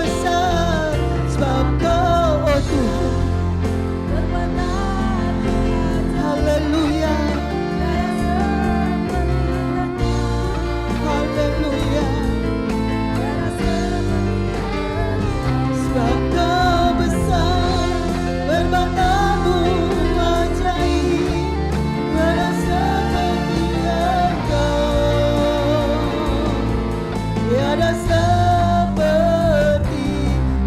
besar, sebab Kau, oh Tuhan. Haleluya, haleluya. Sebab Kau besar, perbuatanmu ajaib, tiada seperti Engkau, tiada seperti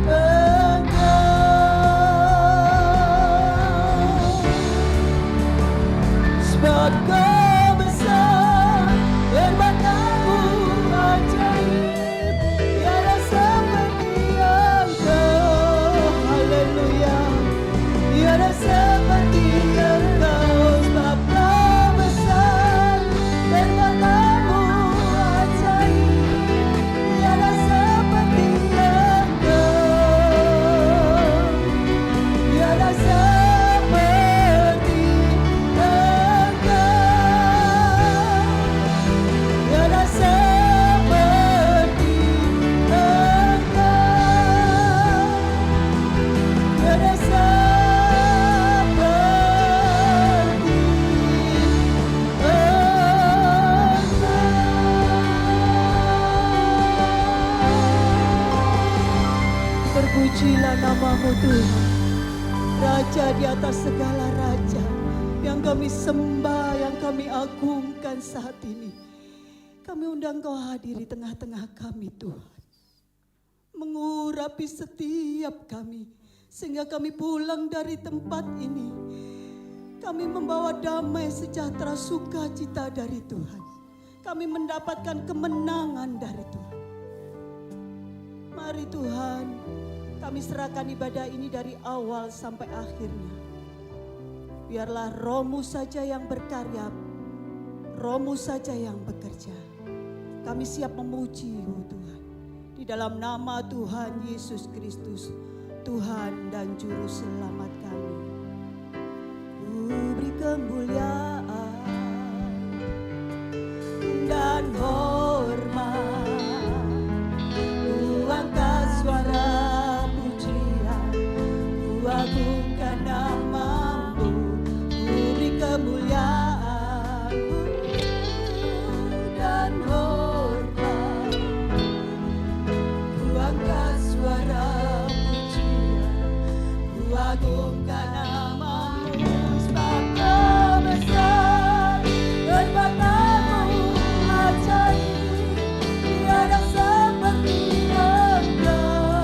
Engkau. Sebab Kau besar, perbuatanmu ajaib, tiada seperti Engkau. Haleluya, tiada seperti Engkau. Sebab Kau besar, perbuatanmu ajaib, tiada seperti Engkau, tiada seperti tiada seperti tiada Terpujilah nama-Mu Tuhan, Raja di atas segala raja, yang kami sembah, yang kami agungkan saat ini. Kami undang Kau hadir di tengah-tengah kami Tuhan, mengurapi setiap kami, sehingga kami pulang dari tempat ini, kami membawa damai, sejahtera, sukacita dari Tuhan. Kami mendapatkan kemenangan dari Tuhan. Mari Tuhan, kami serahkan ibadah ini dari awal sampai akhirnya. Biarlah Roh-Mu saja yang berkarya, Roh-Mu saja yang bekerja. Kami siap memuji-Mu Tuhan. Di dalam nama Tuhan Yesus Kristus, Tuhan dan Juru Selamat kami. Ku beri kemuliaan dan hormat, ku angkat suara pujian, ku agungkan nama-Mu, ku beri kemuliaan dan hormat, ku angkat suara pujian, ku agungkan nama-Mu. Sebab Kau besar, perbuatanmu ajaib, tiada seperti Engkau,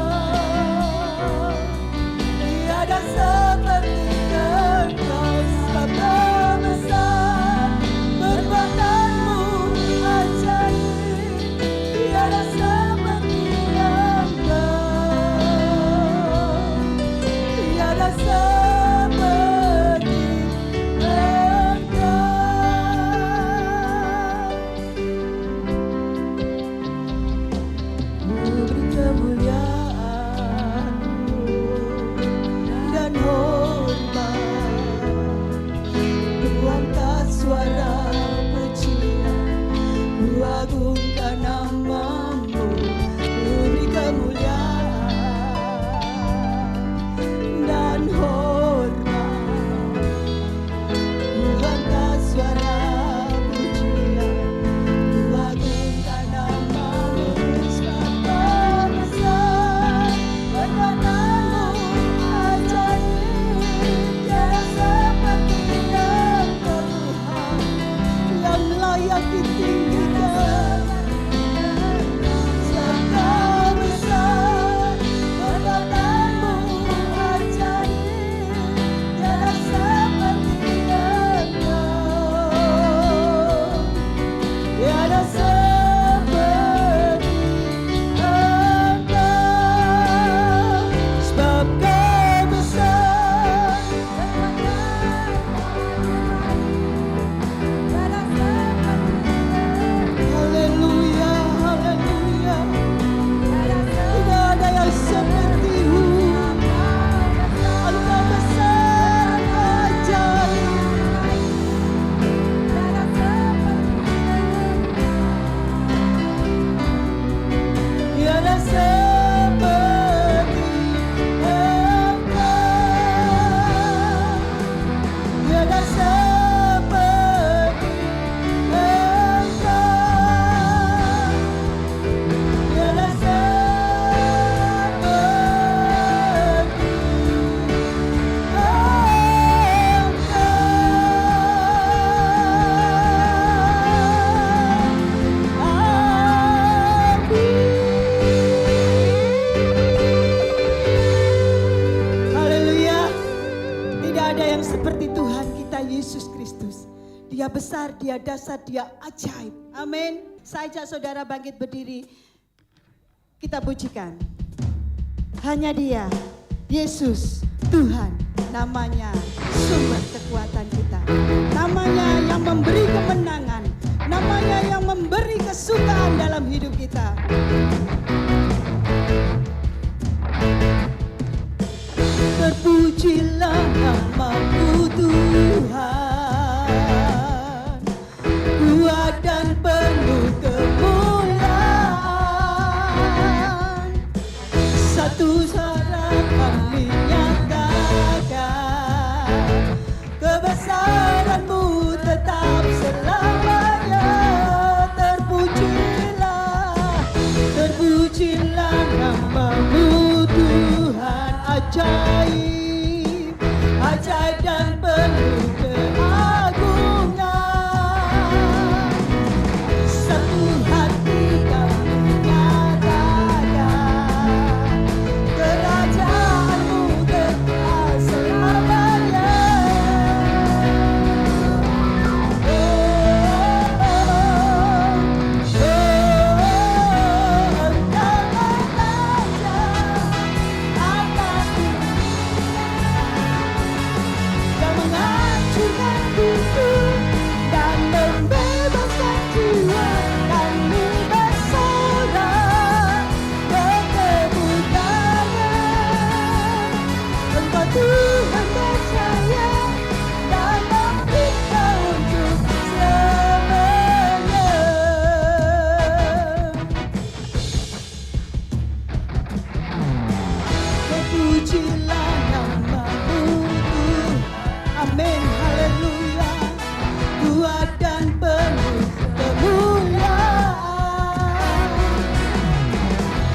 tiada seperti Engkau. Sebab Kau besar, perbuatanmu ajaib, tiada seperti Engkau, tiada seperti Tuhan Yesus Kristus. Dia besar, dia dahsyat, dia ajaib. Amin. Saya ajak saudara bangkit berdiri. Kita pujikan. Hanya Dia, Yesus, Tuhan. Namanya sumber kekuatan kita. Namanya yang memberi kemenangan. Namanya yang memberi kesukaan dalam hidup kita. Terpujilah nama-Mu Tuhan, kuat dan penuh kemuliaan. Satu suara kami nyatakan, kebesaran-Mu tetap selamanya. Terpujilah nama-Mu Tuhan, ajaib, ajaib dan penuh keagungan. Satu hati kami nyatakan, kerajaan-Mu kekal selamanya. Amin, haleluya. Kuat dan penuh kemuliaan.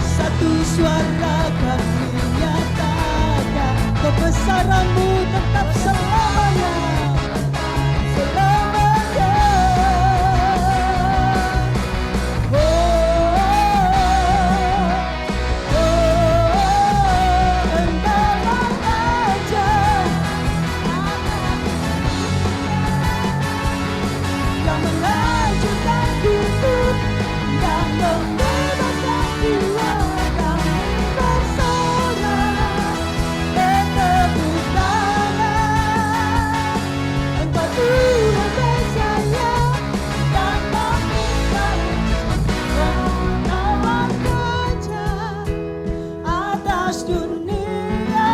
Satu suara kami nyatakan, kebesaran-Mu tetap selamanya. Selamanya. Engkau-lah Raja yang menghancurkan kutub dan membebaskan jiwa kami bersorak bertepuk tangan. Engkau Tuhan percaya dan memberikan pengalaman kerja atas dunia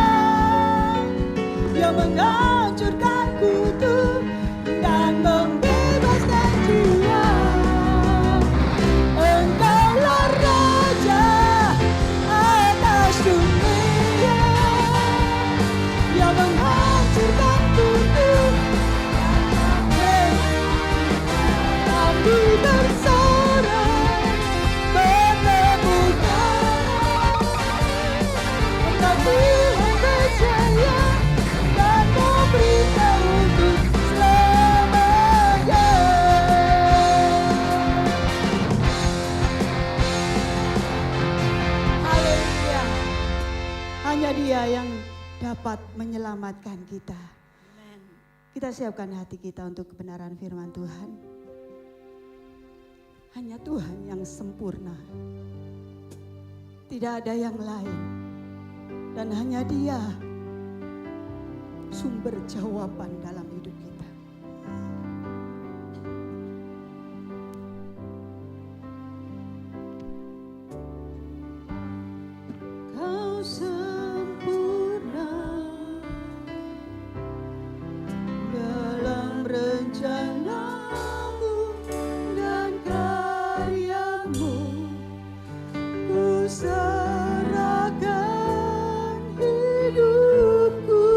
yang menghancurkan kutub dan membebaskan jiwa. Engkaulah Raja atas dunia yang menghancurkan kutub. Kami bersorak bertepuk tangan. Engkau Tuhan percaya dan memberitahu untuk selamanya. Haleluya. Hanya Dia yang dapat menyelamatkan kita. Kita siapkan hati kita untuk kebenaran firman Tuhan. Hanya Tuhan yang sempurna. Tidak ada yang lain. Dan hanya Dia sumber jawaban dalam hidup kita. Kau sempurna dalam rencana-Mu dan karya-Mu. Ku serahkan hidupku,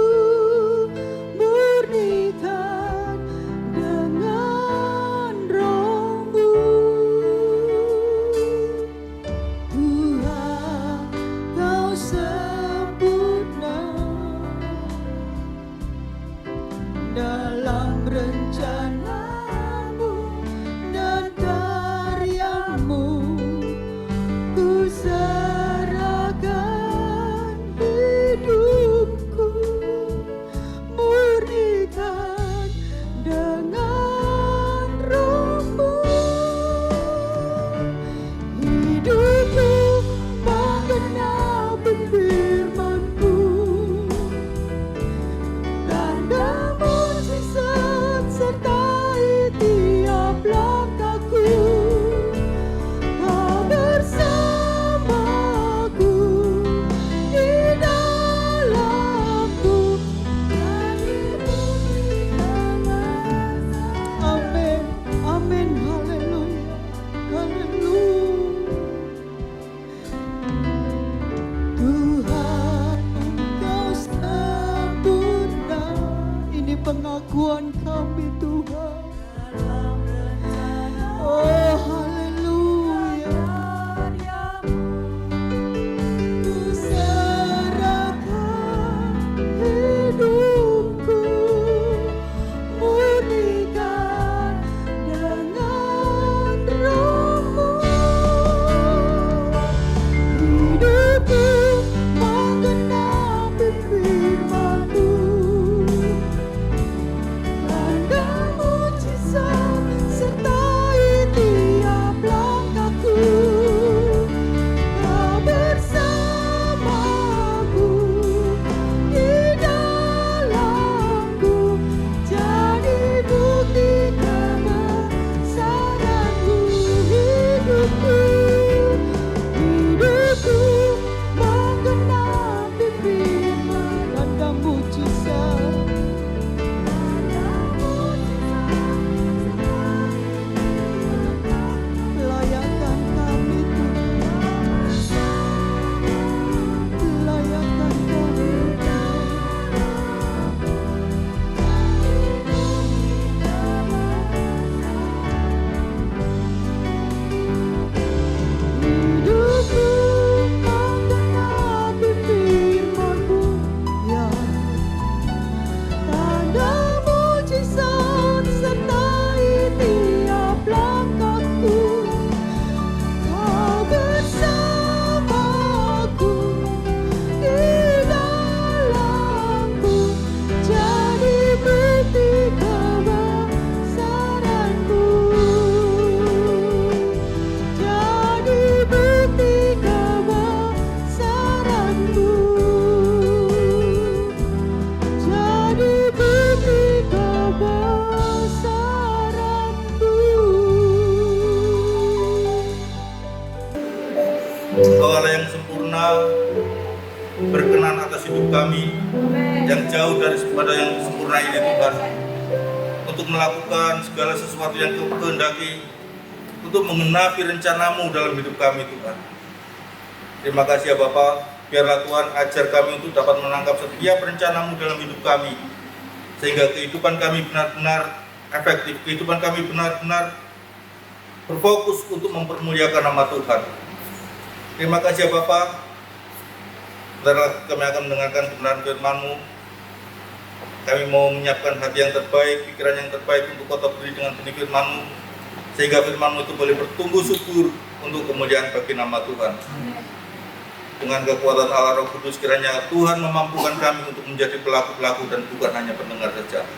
murnikan perencanaan atas hidup kami yang jauh daripada yang sempurna ini Tuhan, untuk melakukan segala sesuatu yang Kau kehendaki, untuk menggenapi rencana-Mu dalam hidup kami Tuhan. Terima kasih ya Bapa, biarlah Tuhan ajar kami untuk dapat menangkap setiap rencana-Mu dalam hidup kami, sehingga kehidupan kami benar-benar efektif, kehidupan kami benar-benar berfokus untuk mempermuliakan nama Tuhan. Terima kasih ya Bapa. Setelah kami akan mendengarkan kebenaran firman-Mu, kami mau menyiapkan hati yang terbaik, pikiran yang terbaik untuk Kau beri dengan benih firman-Mu, sehingga firman-Mu itu boleh bertumbuh subur untuk kemuliaan bagi nama Tuhan. Dengan kekuatan Allah Roh Kudus, kiranya Tuhan memampukan kami untuk menjadi pelaku-pelaku dan bukan hanya pendengar saja.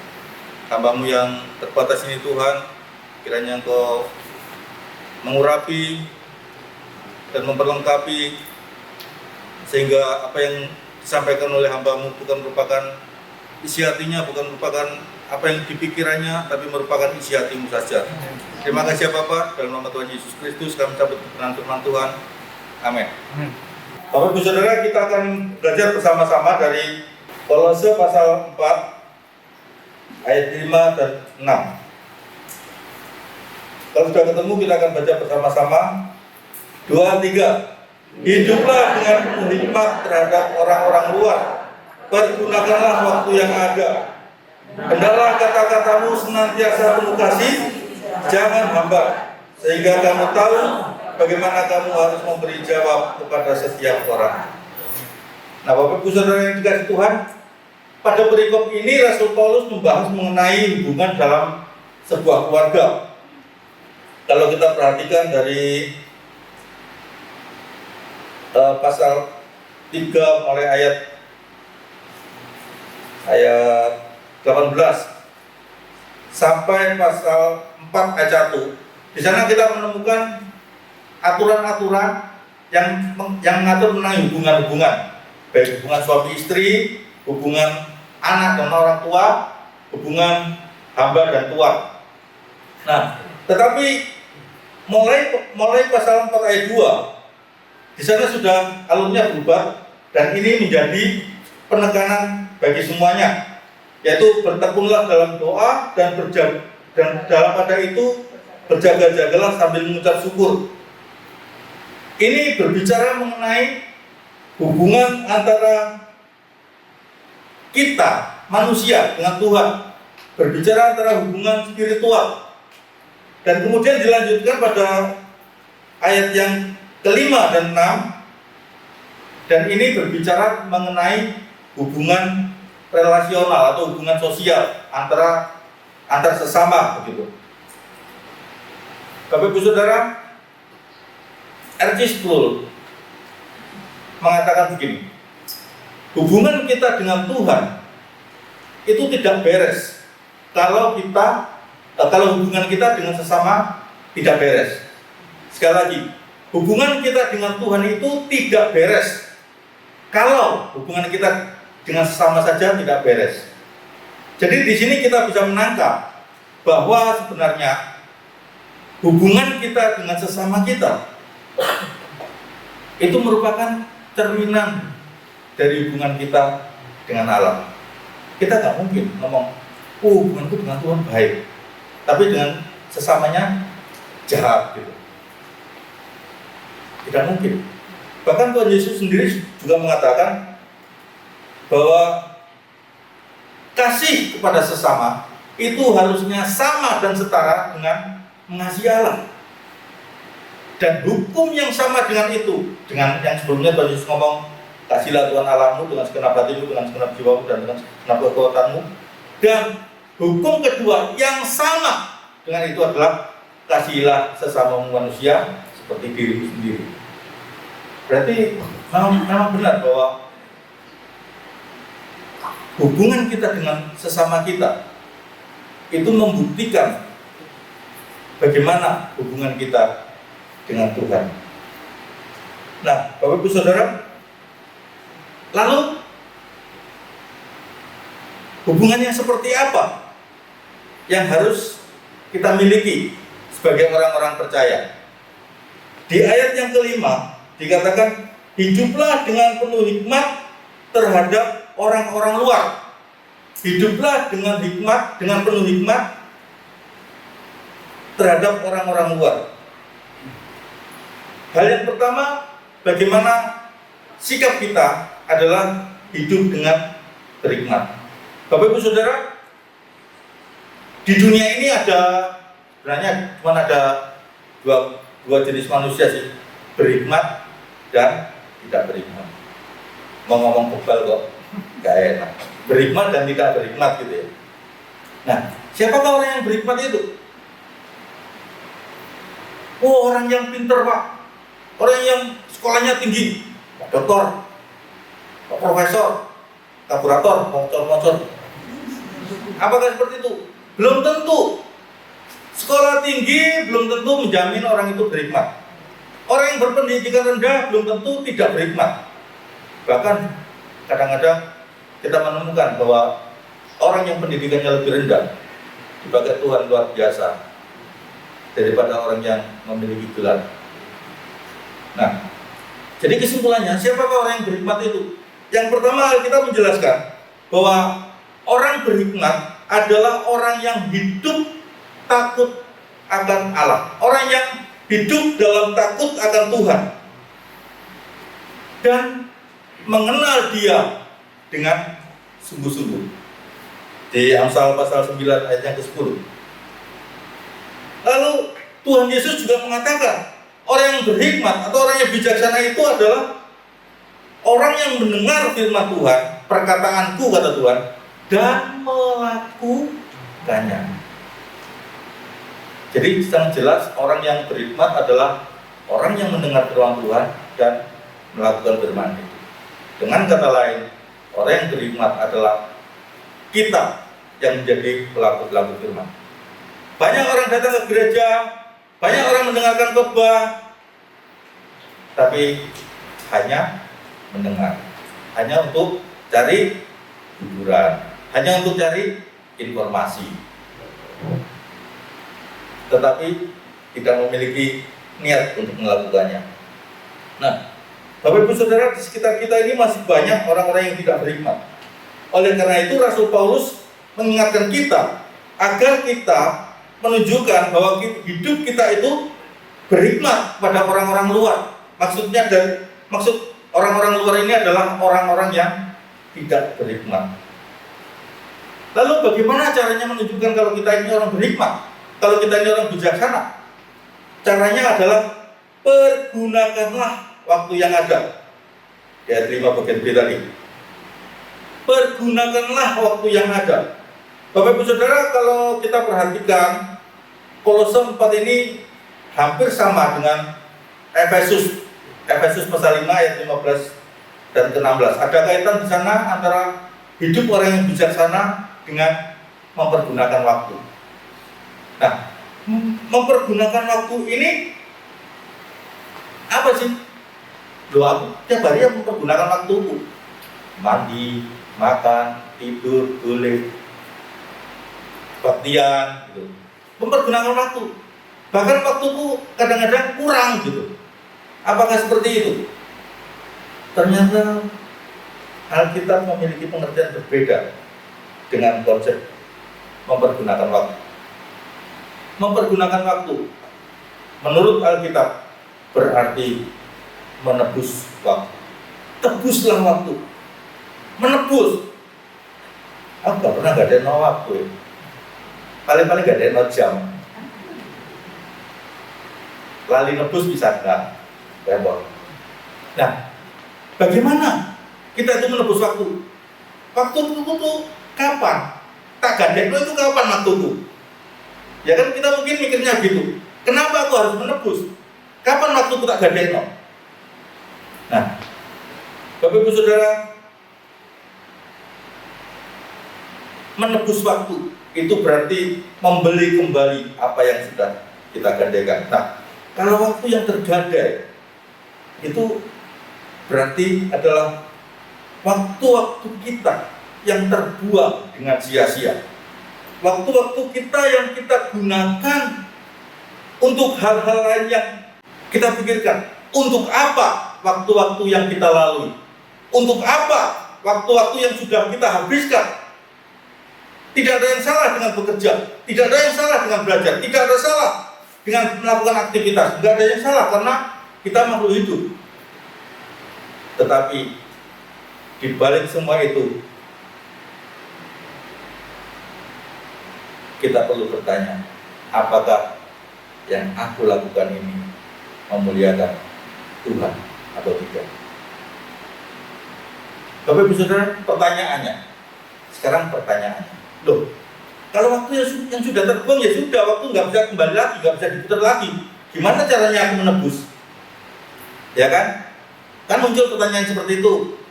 Hamba-Mu yang terbatas ini Tuhan, kiranya Engkau mengurapi dan memperlengkapi, sehingga apa yang disampaikan oleh hamba-Mu bukan merupakan isi hatinya, bukan merupakan apa yang dipikirannya, tapi merupakan isi hati-Mu saja. Terima kasih ya Bapak, dalam nama Tuhan Yesus Kristus kami cabut kebenaran firman Tuhan. Amin. Bapak Ibu Saudara, kita akan belajar bersama-sama dari Kolose pasal 4 ayat 5 dan 6. Kalau sudah ketemu, kita akan baca bersama-sama. 2, 3. Hiduplah dengan penuh hikmat terhadap orang-orang luar. Pergunakanlah waktu yang ada. Hendaklah kata-katamu senantiasa penuh kasih, jangan hambar, sehingga kamu tahu bagaimana kamu harus memberi jawab kepada setiap orang. Nah, Bapak Ibu Saudara yang dikasihi Tuhan, pada perikop ini Rasul Paulus membahas mengenai hubungan dalam sebuah keluarga. Kalau kita perhatikan dari pasal 3 mulai ayat 18 sampai pasal 4 ayat 1. Di sana kita menemukan aturan-aturan yang mengatur mengenai hubungan-hubungan, baik hubungan suami istri, hubungan anak dan orang tua, hubungan hamba dan tuan. Nah, tetapi mulai pasal 4 ayat 2, di sana sudah alurnya berubah, dan ini menjadi penekanan bagi semuanya, yaitu bertekunlah dalam doa dan dalam pada itu berjaga-jagalah sambil mengucap syukur. Ini berbicara mengenai hubungan antara kita manusia dengan Tuhan, berbicara antara hubungan spiritual, dan kemudian dilanjutkan pada ayat yang kelima dan 6, dan ini berbicara mengenai hubungan relasional atau hubungan sosial antar sesama begitu. Bapak Ibu Saudara, R.C. Sproul mengatakan begini, hubungan kita dengan Tuhan itu tidak beres kalau hubungan kita dengan sesama tidak beres. Sekali lagi, hubungan kita dengan Tuhan itu tidak beres kalau hubungan kita dengan sesama saja tidak beres. Jadi di sini kita bisa menangkap bahwa sebenarnya hubungan kita dengan sesama kita itu merupakan cerminan dari hubungan kita dengan Allah. Kita nggak mungkin ngomong, hubunganku dengan Tuhan baik, tapi dengan sesamanya jahat gitu. Tidak mungkin. Bahkan Tuhan Yesus sendiri juga mengatakan bahwa kasih kepada sesama itu harusnya sama dan setara dengan mengasihi Allah. Dan hukum yang sama dengan itu, dengan yang sebelumnya Tuhan Yesus ngomong, kasihlah Tuhan Allahmu dengan segenap hatimu, dengan segenap jiwamu, dan dengan segenap kekuatanmu. Dan hukum kedua yang sama dengan itu adalah kasihilah sesama manusia seperti dirimu sendiri. Berarti memang benar bahwa hubungan kita dengan sesama kita itu membuktikan bagaimana hubungan kita dengan Tuhan. Nah, Bapak Ibu Saudara, lalu hubungannya seperti apa yang harus kita miliki sebagai orang-orang percaya? Di ayat yang kelima dikatakan, hiduplah dengan penuh hikmat terhadap orang-orang luar. Hiduplah dengan hikmat, dengan penuh hikmat terhadap orang-orang luar. Hal yang pertama, bagaimana sikap kita adalah hidup dengan berhikmat. Bapak Ibu Saudara, di dunia ini sebenarnya cuma ada dua jenis manusia sih, berhikmat dan tidak berhikmat. Mau ngomong bebal kok, gak enak. Berhikmat dan tidak berhikmat gitu ya. Nah, siapakah orang yang berhikmat itu? Oh, orang yang pinter Pak, orang yang sekolahnya tinggi, Pak Doktor, Pak Profesor, Kaburator, Sponsor. Apakah seperti itu? Belum tentu. Sekolah tinggi belum tentu menjamin orang itu berhikmat. Orang yang berpendidikan rendah belum tentu tidak berhikmat. Bahkan kadang-kadang kita menemukan bahwa orang yang pendidikannya lebih rendah dipakai Tuhan luar biasa daripada orang yang memiliki gelar. Nah, jadi kesimpulannya, siapakah orang yang berhikmat itu? Yang pertama, kita menjelaskan bahwa orang berhikmat adalah orang yang hidup takut akan Allah, orang yang hidup dalam takut akan Tuhan dan mengenal Dia dengan sungguh-sungguh. Di Amsal pasal 9 ayat yang ke-10. Lalu Tuhan Yesus juga mengatakan, orang yang berhikmat atau orang yang bijaksana itu adalah orang yang mendengar firman Tuhan, perkataanku kata Tuhan, dan melakukannya. Jadi sangat jelas orang yang berhikmat adalah orang yang mendengar firman Tuhan dan melakukan firman itu. Dengan kata lain, orang yang berhikmat adalah kita yang menjadi pelaku-pelaku firman. Banyak orang datang ke gereja, banyak orang mendengarkan khotbah, tapi hanya mendengar, hanya untuk cari hiburan, hanya untuk cari informasi, tetapi tidak memiliki niat untuk melakukannya. Nah, Bapak Ibu Saudara, di sekitar kita ini masih banyak orang-orang yang tidak berhikmat. Oleh karena itu Rasul Paulus mengingatkan kita agar kita menunjukkan bahwa hidup kita itu berhikmat pada orang-orang luar. Maksud orang-orang luar ini adalah orang-orang yang tidak berhikmat. Lalu bagaimana caranya menunjukkan kalau kita ini orang berhikmat, kalau kita ini orang bijaksana? Caranya adalah pergunakanlah waktu yang ada. Ya, terima bagian B tadi. Pergunakanlah waktu yang ada. Bapak Ibu Saudara, kalau kita perhatikan Kolose 4 ini hampir sama dengan Efesus pasal 5 ayat 15 dan ke-16. Ada kaitan di sana antara hidup orang yang bijaksana dengan mempergunakan waktu. Nah, mempergunakan waktu ini apa sih? Doa tiap hari yang mempergunakan waktuku. Mandi, makan, tidur, boleh, baktian, gitu. Mempergunakan waktu. Bahkan waktuku kadang-kadang kurang gitu. Apakah seperti itu? Ternyata Alkitab memiliki pengertian berbeda dengan konsep mempergunakan waktu. Mempergunakan waktu menurut Alkitab berarti menebus waktu. Tebuslah waktu. Menebus. Aku gak pernah gak ada waktu ya. Paling-paling gak ada jam. Lali nebus bisa enggak? Repot. Nah, bagaimana kita itu menebus waktu? Waktu itu kapan? Tak gadek itu kapan waktuku? Ya kan kita mungkin mikirnya gitu. Kenapa aku harus menebus? Kapan waktuku tak gadek? Nah, Bapak Ibu Saudara, menebus waktu itu berarti membeli kembali apa yang sudah kita gadaikan. Nah, kalau waktu yang tergadai itu berarti adalah waktu-waktu kita yang terbuang dengan sia-sia. Waktu-waktu kita yang kita gunakan untuk hal-hal lain yang kita pikirkan. Untuk apa waktu-waktu yang kita lalui? Untuk apa waktu-waktu yang sudah kita habiskan. Tidak ada yang salah dengan bekerja, tidak ada yang salah dengan belajar, tidak ada salah dengan melakukan aktivitas, tidak ada yang salah karena kita makhluk hidup. Tetapi di balik semua itu, kita perlu bertanya, apakah yang aku lakukan ini memuliakan Tuhan atau tidak? Bapak Ibu Saudara, pertanyaannya, sekarang pertanyaannya, loh, kalau waktu yang sudah terbuang ya sudah, waktu nggak bisa kembali lagi, nggak bisa diputar lagi. Gimana caranya aku menebus? Ya kan? Kan muncul pertanyaan seperti itu.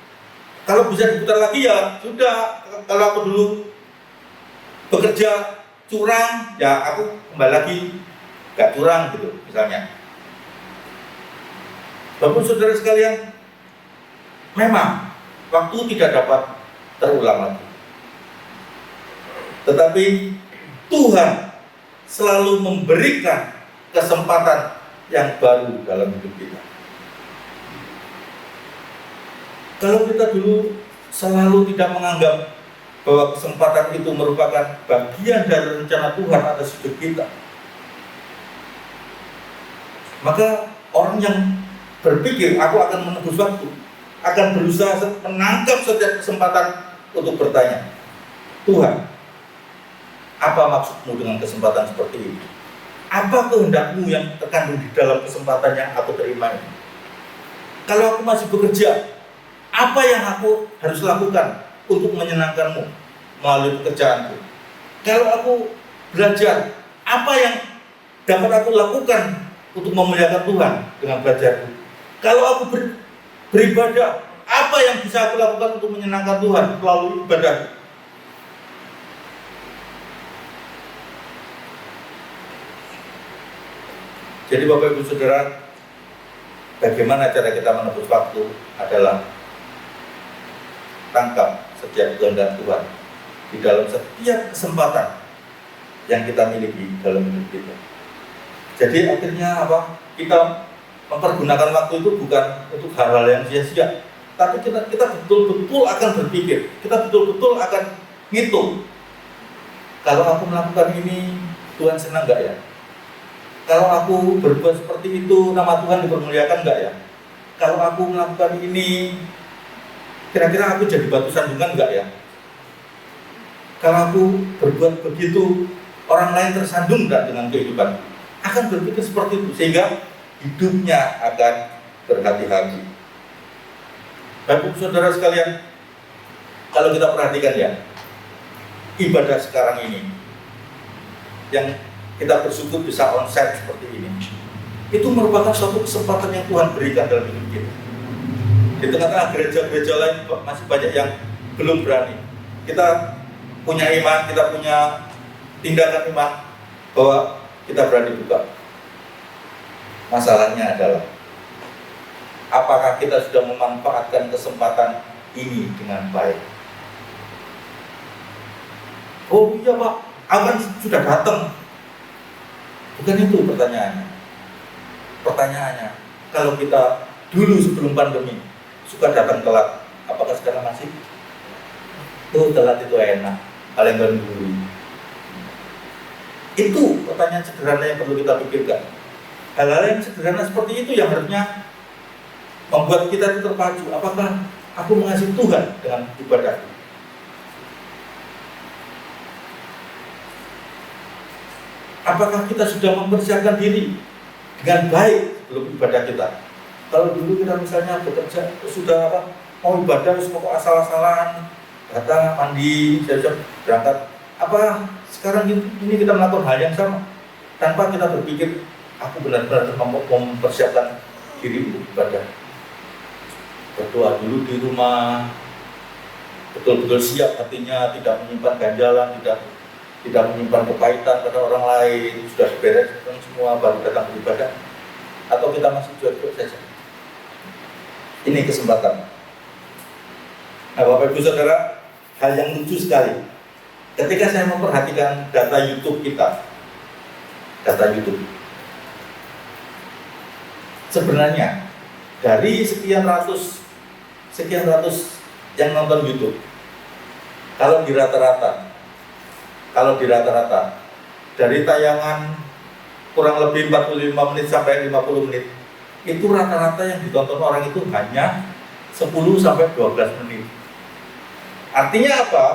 Kalau bisa diputar lagi ya sudah. Kalau aku dulu bekerja curang, ya aku kembali lagi nggak curang gitu, misalnya. Bapak Saudara sekalian, memang waktu tidak dapat terulang lagi. Tetapi Tuhan selalu memberikan kesempatan yang baru dalam hidup kita. Kalau kita dulu selalu tidak menganggap bahwa kesempatan itu merupakan bagian dari rencana Tuhan atas hidup kita, maka orang yang berpikir aku akan menebus waktu akan berusaha menangkap setiap kesempatan untuk bertanya, Tuhan, apa maksudmu dengan kesempatan seperti ini? Apa kehendakmu yang terkandung di dalam kesempatan yang aku terima ini? Kalau aku masih bekerja, apa yang aku harus lakukan untuk menyenangkanmu melalui pekerjaanku? Kalau aku belajar, apa yang dapat aku lakukan untuk memuliakan Tuhan dengan belajarku? Kalau aku beribadah, apa yang bisa aku lakukan untuk menyenangkan Tuhan melalui ibadah? Jadi Bapak Ibu Saudara, bagaimana cara kita menebus waktu adalah tangkap setiap kehendak Tuhan di dalam setiap kesempatan yang kita miliki dalam hidup kita. Jadi akhirnya apa? Kita mempergunakan waktu itu bukan untuk hal-hal yang sia-sia, tapi kita betul-betul akan berpikir, kita betul-betul akan ngitung. Kalau aku melakukan ini, Tuhan senang nggak ya? Kalau aku berbuat seperti itu, nama Tuhan dipermuliakan nggak ya? Kalau aku melakukan ini, kira-kira aku jadi batu sandungan nggak ya? Kalau aku berbuat begitu, orang lain tersandung nggak dengan kehidupan? Akan berpikir seperti itu, sehingga hidupnya akan berhati-hati. Bapak Saudara sekalian, kalau kita perhatikan ya, ibadah sekarang ini, yang kita bersyukur bisa onsite seperti ini, itu merupakan suatu kesempatan yang Tuhan berikan dalam hidup kita. Di tengah-tengah gereja-gereja lain masih banyak yang belum berani. Kita punya iman, kita punya tindakan iman bahwa kita berani buka. Masalahnya adalah, apakah kita sudah memanfaatkan kesempatan ini dengan baik? Oh iya Pak, akan sudah datang. Bukan itu pertanyaannya. Pertanyaannya, kalau kita dulu sebelum pandemi suka datang telat, apakah sekarang masih? Telat itu enak, paling dulu. Itu pertanyaan sederhana yang perlu kita pikirkan. Hal-hal yang sederhana seperti itu yang harusnya membuat kita terpacu. Apakah aku mengasihi Tuhan dengan ibadahku? Apakah kita sudah mempersiapkan diri dengan baik sebelum ibadah kita? Kalau dulu kita misalnya bekerja, sudah mau ibadah, semua asal-asalan, datang mandi, siap-siap berangkat. Apa sekarang ini kita melakukan hal yang sama tanpa kita berpikir, aku benar-benar mempersiapkan diri untuk ibadah. Berdoa dulu di rumah, betul-betul siap hatinya, tidak menyimpan ganjalan, tidak menyimpan kepahitan pada orang lain, sudah beres semua baru datang beribadah, atau kita masih cuek-cuek saja. Ini kesempatan. Nah Bapak Ibu Saudara, hal yang lucu sekali ketika saya memperhatikan data YouTube kita, sebenarnya dari sekian ratus yang nonton YouTube, kalau di rata-rata dari tayangan kurang lebih 45 menit sampai 50 menit, itu rata-rata yang ditonton orang itu hanya 10 sampai 12 menit. Artinya apa?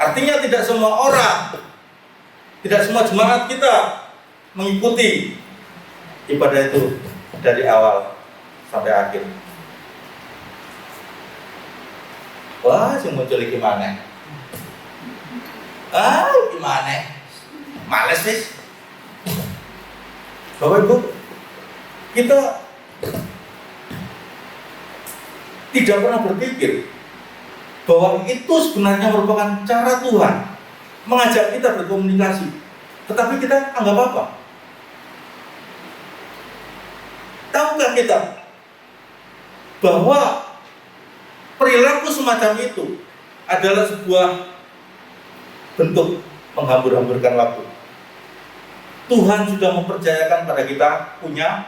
Artinya tidak semua orang, tidak semua jemaat kita mengikuti ibadah itu dari awal sampai akhir. Wah, sing muncul gimana? Gimana? Males wis. Bapak Ibu, kita tidak pernah berpikir bahwa itu sebenarnya merupakan cara Tuhan mengajak kita berkomunikasi, tetapi kita anggap apa? Tahukah kita bahwa perilaku semacam itu adalah sebuah bentuk menghambur-hamburkan waktu? Tuhan sudah mempercayakan pada kita punya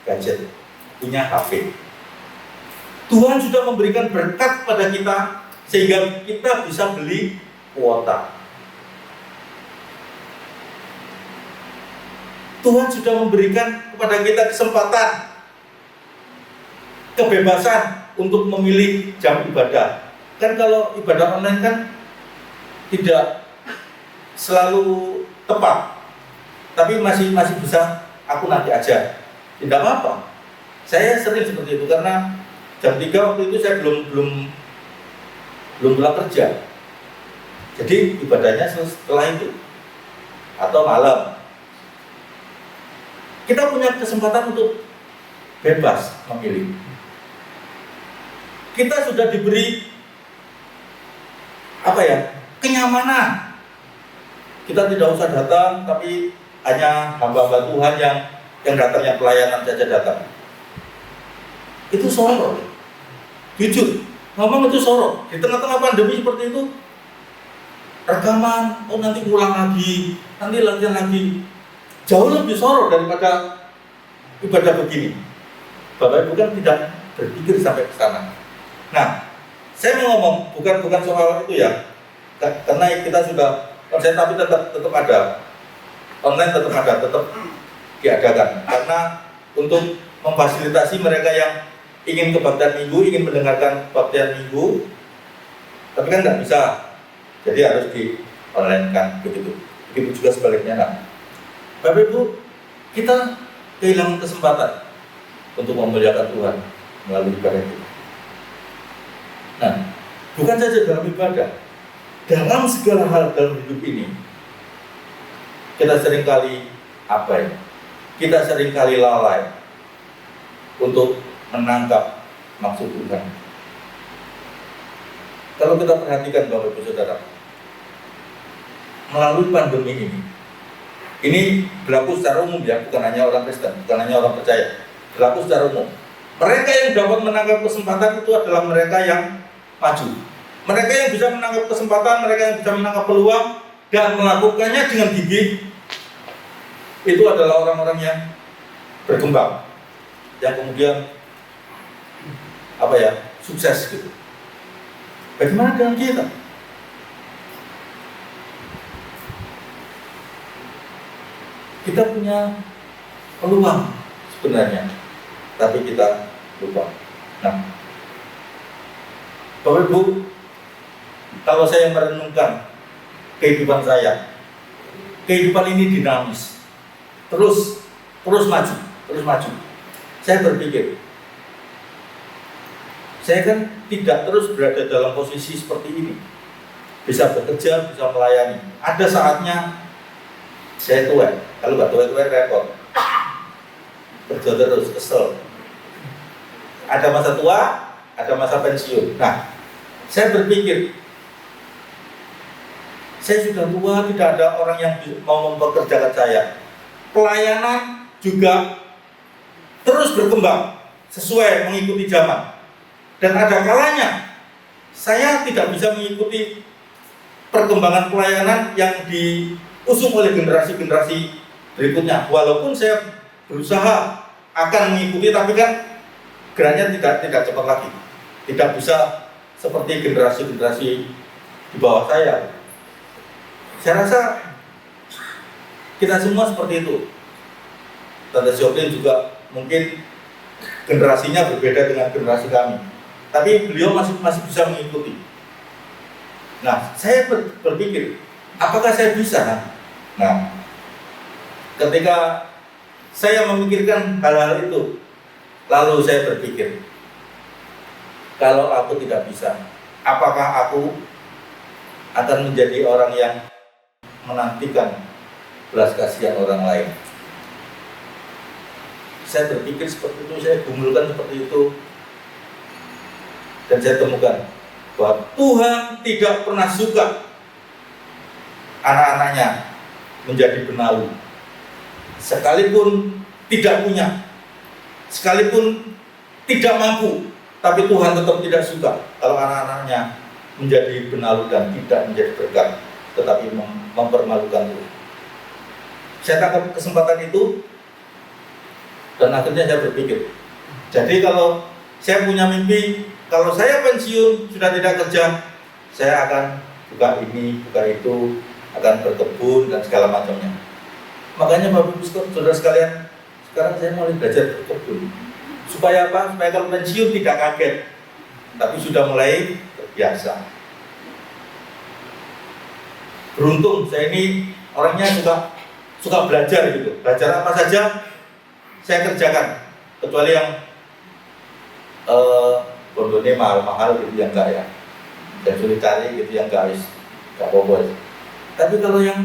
gadget, punya HP. Tuhan sudah memberikan berkat pada kita sehingga kita bisa beli kuota. Tuhan sudah memberikan kepada kita kesempatan, kebebasan untuk memilih jam ibadah. Kan kalau ibadah online kan tidak selalu tepat, tapi masih bisa aku nanti aja. Tidak apa-apa. Saya sering seperti itu karena jam 3 waktu itu saya belum pulang kerja. Jadi ibadahnya setelah itu atau malam. Kita punya kesempatan untuk bebas memilih. Kita sudah diberi kenyamanan. Kita tidak usah datang, tapi hanya hamba-hamba Tuhan yang datangnya pelayanan saja datang. Itu sorot. Jujur, ngomong itu sorot. Di tengah-tengah pandemi seperti itu, rekaman, nanti ulang lagi, nanti latihan lagi. Jauh lebih sorot daripada ibadah begini. Bapak Ibu kan tidak berpikir sampai ke sana. Nah, saya mau ngomong bukan soal itu ya, karena kita sudah konsen, tapi tetap ada online, tetap diadakan karena untuk memfasilitasi mereka yang ingin kebaktian minggu, ingin mendengarkan kebaktian minggu, tapi kan nggak bisa, jadi harus di online kan begitu. Begitu juga sebaliknya. Nah, Bapak Ibu, kita kehilangan kesempatan untuk memuliakan Tuhan melalui ibadah kita. Nah, bukan saja dalam ibadah, dalam segala hal dalam hidup ini, kita seringkali abai, kita seringkali lalai untuk menangkap maksud Tuhan. Kalau kita perhatikan Bapak Ibu Saudara, melalui pandemi ini berlaku secara umum ya, bukan hanya orang Kristen, bukan hanya orang percaya, berlaku secara umum. Mereka yang dapat menangkap kesempatan itu adalah mereka yang maju. Mereka yang bisa menangkap kesempatan, mereka yang bisa menangkap peluang dan melakukannya dengan gigih, itu adalah orang-orang yang berkembang, yang kemudian sukses gitu. Bagaimana dengan kita? Kita punya peluang sebenarnya, tapi kita lupa. Nah, Bapak Ibu, kalau saya merenungkan kehidupan saya, kehidupan ini dinamis, terus maju. Saya berpikir, saya kan tidak terus berada dalam posisi seperti ini, bisa bekerja, bisa melayani. Ada saatnya saya tua, kalau nggak tua repot, kerja terus, kesel. Ada masa tua, ada masa pensiun. Nah, saya berpikir, saya sudah tua, tidak ada orang yang mau mempekerjakan saya. Pelayanan juga terus berkembang sesuai mengikuti zaman. Dan ada kalanya saya tidak bisa mengikuti perkembangan pelayanan yang diusung oleh generasi-generasi berikutnya. Walaupun saya berusaha akan mengikuti, tapi kan geraknya tidak cepat lagi. tidak bisa seperti generasi-generasi di bawah saya. Saya rasa kita semua seperti itu. Tante Joplin juga mungkin generasinya berbeda dengan generasi kami, tapi beliau masih bisa mengikuti. Nah, saya berpikir, apakah saya bisa? Nah, ketika saya memikirkan hal-hal itu, lalu saya berpikir, kalau aku tidak bisa, apakah aku akan menjadi orang yang menantikan belas kasihan orang lain? Saya berpikir seperti itu, saya gumulkan seperti itu, dan saya temukan bahwa Tuhan tidak pernah suka anak-anaknya menjadi benalu, sekalipun tidak punya, sekalipun tidak mampu, tapi Tuhan tetap tidak suka kalau anak-anaknya menjadi benalu dan tidak menjadi berkat, tetapi mempermalukan Tuhan. Saya tangkap kesempatan itu, dan akhirnya saya berpikir, jadi kalau saya punya mimpi, kalau saya pensiun, sudah tidak kerja, saya akan buka ini, buka itu, akan berkebun dan segala macamnya. Makanya Bapak Ibu Saudara sekalian, sekarang saya mulai belajar berkebun. Supaya apa? Supaya kalau pensiun tidak kaget, tapi sudah mulai terbiasa. Beruntung saya ini orangnya suka belajar gitu. Belajar apa saja saya kerjakan, kecuali yang bondone mahal-mahal gitu yang enggak ya. Dan sulit cari gitu yang enggak apa-apa. Tapi kalau yang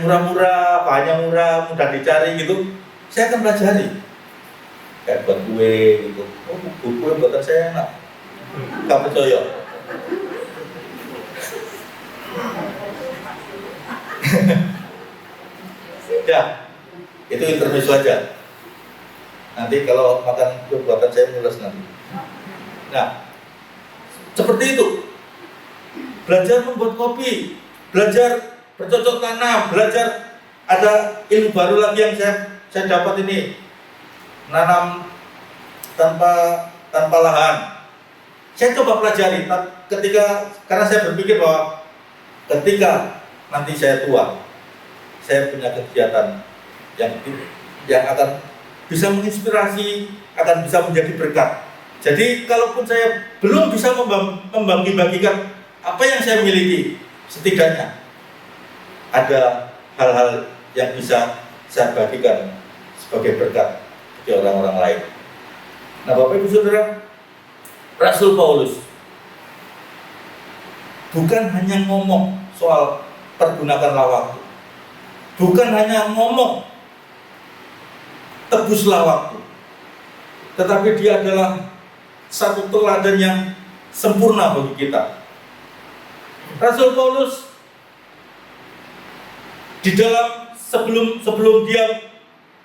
murah-murah, bahannya murah, mudah dicari gitu, saya akan pelajari. Kayak buat kue gitu. Oh, kue buatan saya enak. Gak percaya. Ya, itu intermezzo aja. Nanti kalau makan kue buatan saya mulus nanti. Nah, seperti itu. Belajar membuat kopi, belajar bercocok tanam, belajar ada ilmu baru lagi yang saya dapat ini, nanam tanpa lahan. Saya coba pelajari karena saya berpikir bahwa ketika nanti saya tua, saya punya kegiatan yang akan bisa menginspirasi, akan bisa menjadi berkat. Jadi kalaupun saya belum bisa membagi-bagikan apa yang saya miliki, setidaknya ada hal-hal yang bisa saya bagikan sebagai berkat bagi orang-orang lain. Nah, Bapak Ibu Saudara, Rasul Paulus bukan hanya ngomong soal pergunakanlah waktu, bukan hanya ngomong tebuslah waktu, tetapi dia adalah satu teladan yang sempurna bagi kita. Rasul Paulus di dalam sebelum dia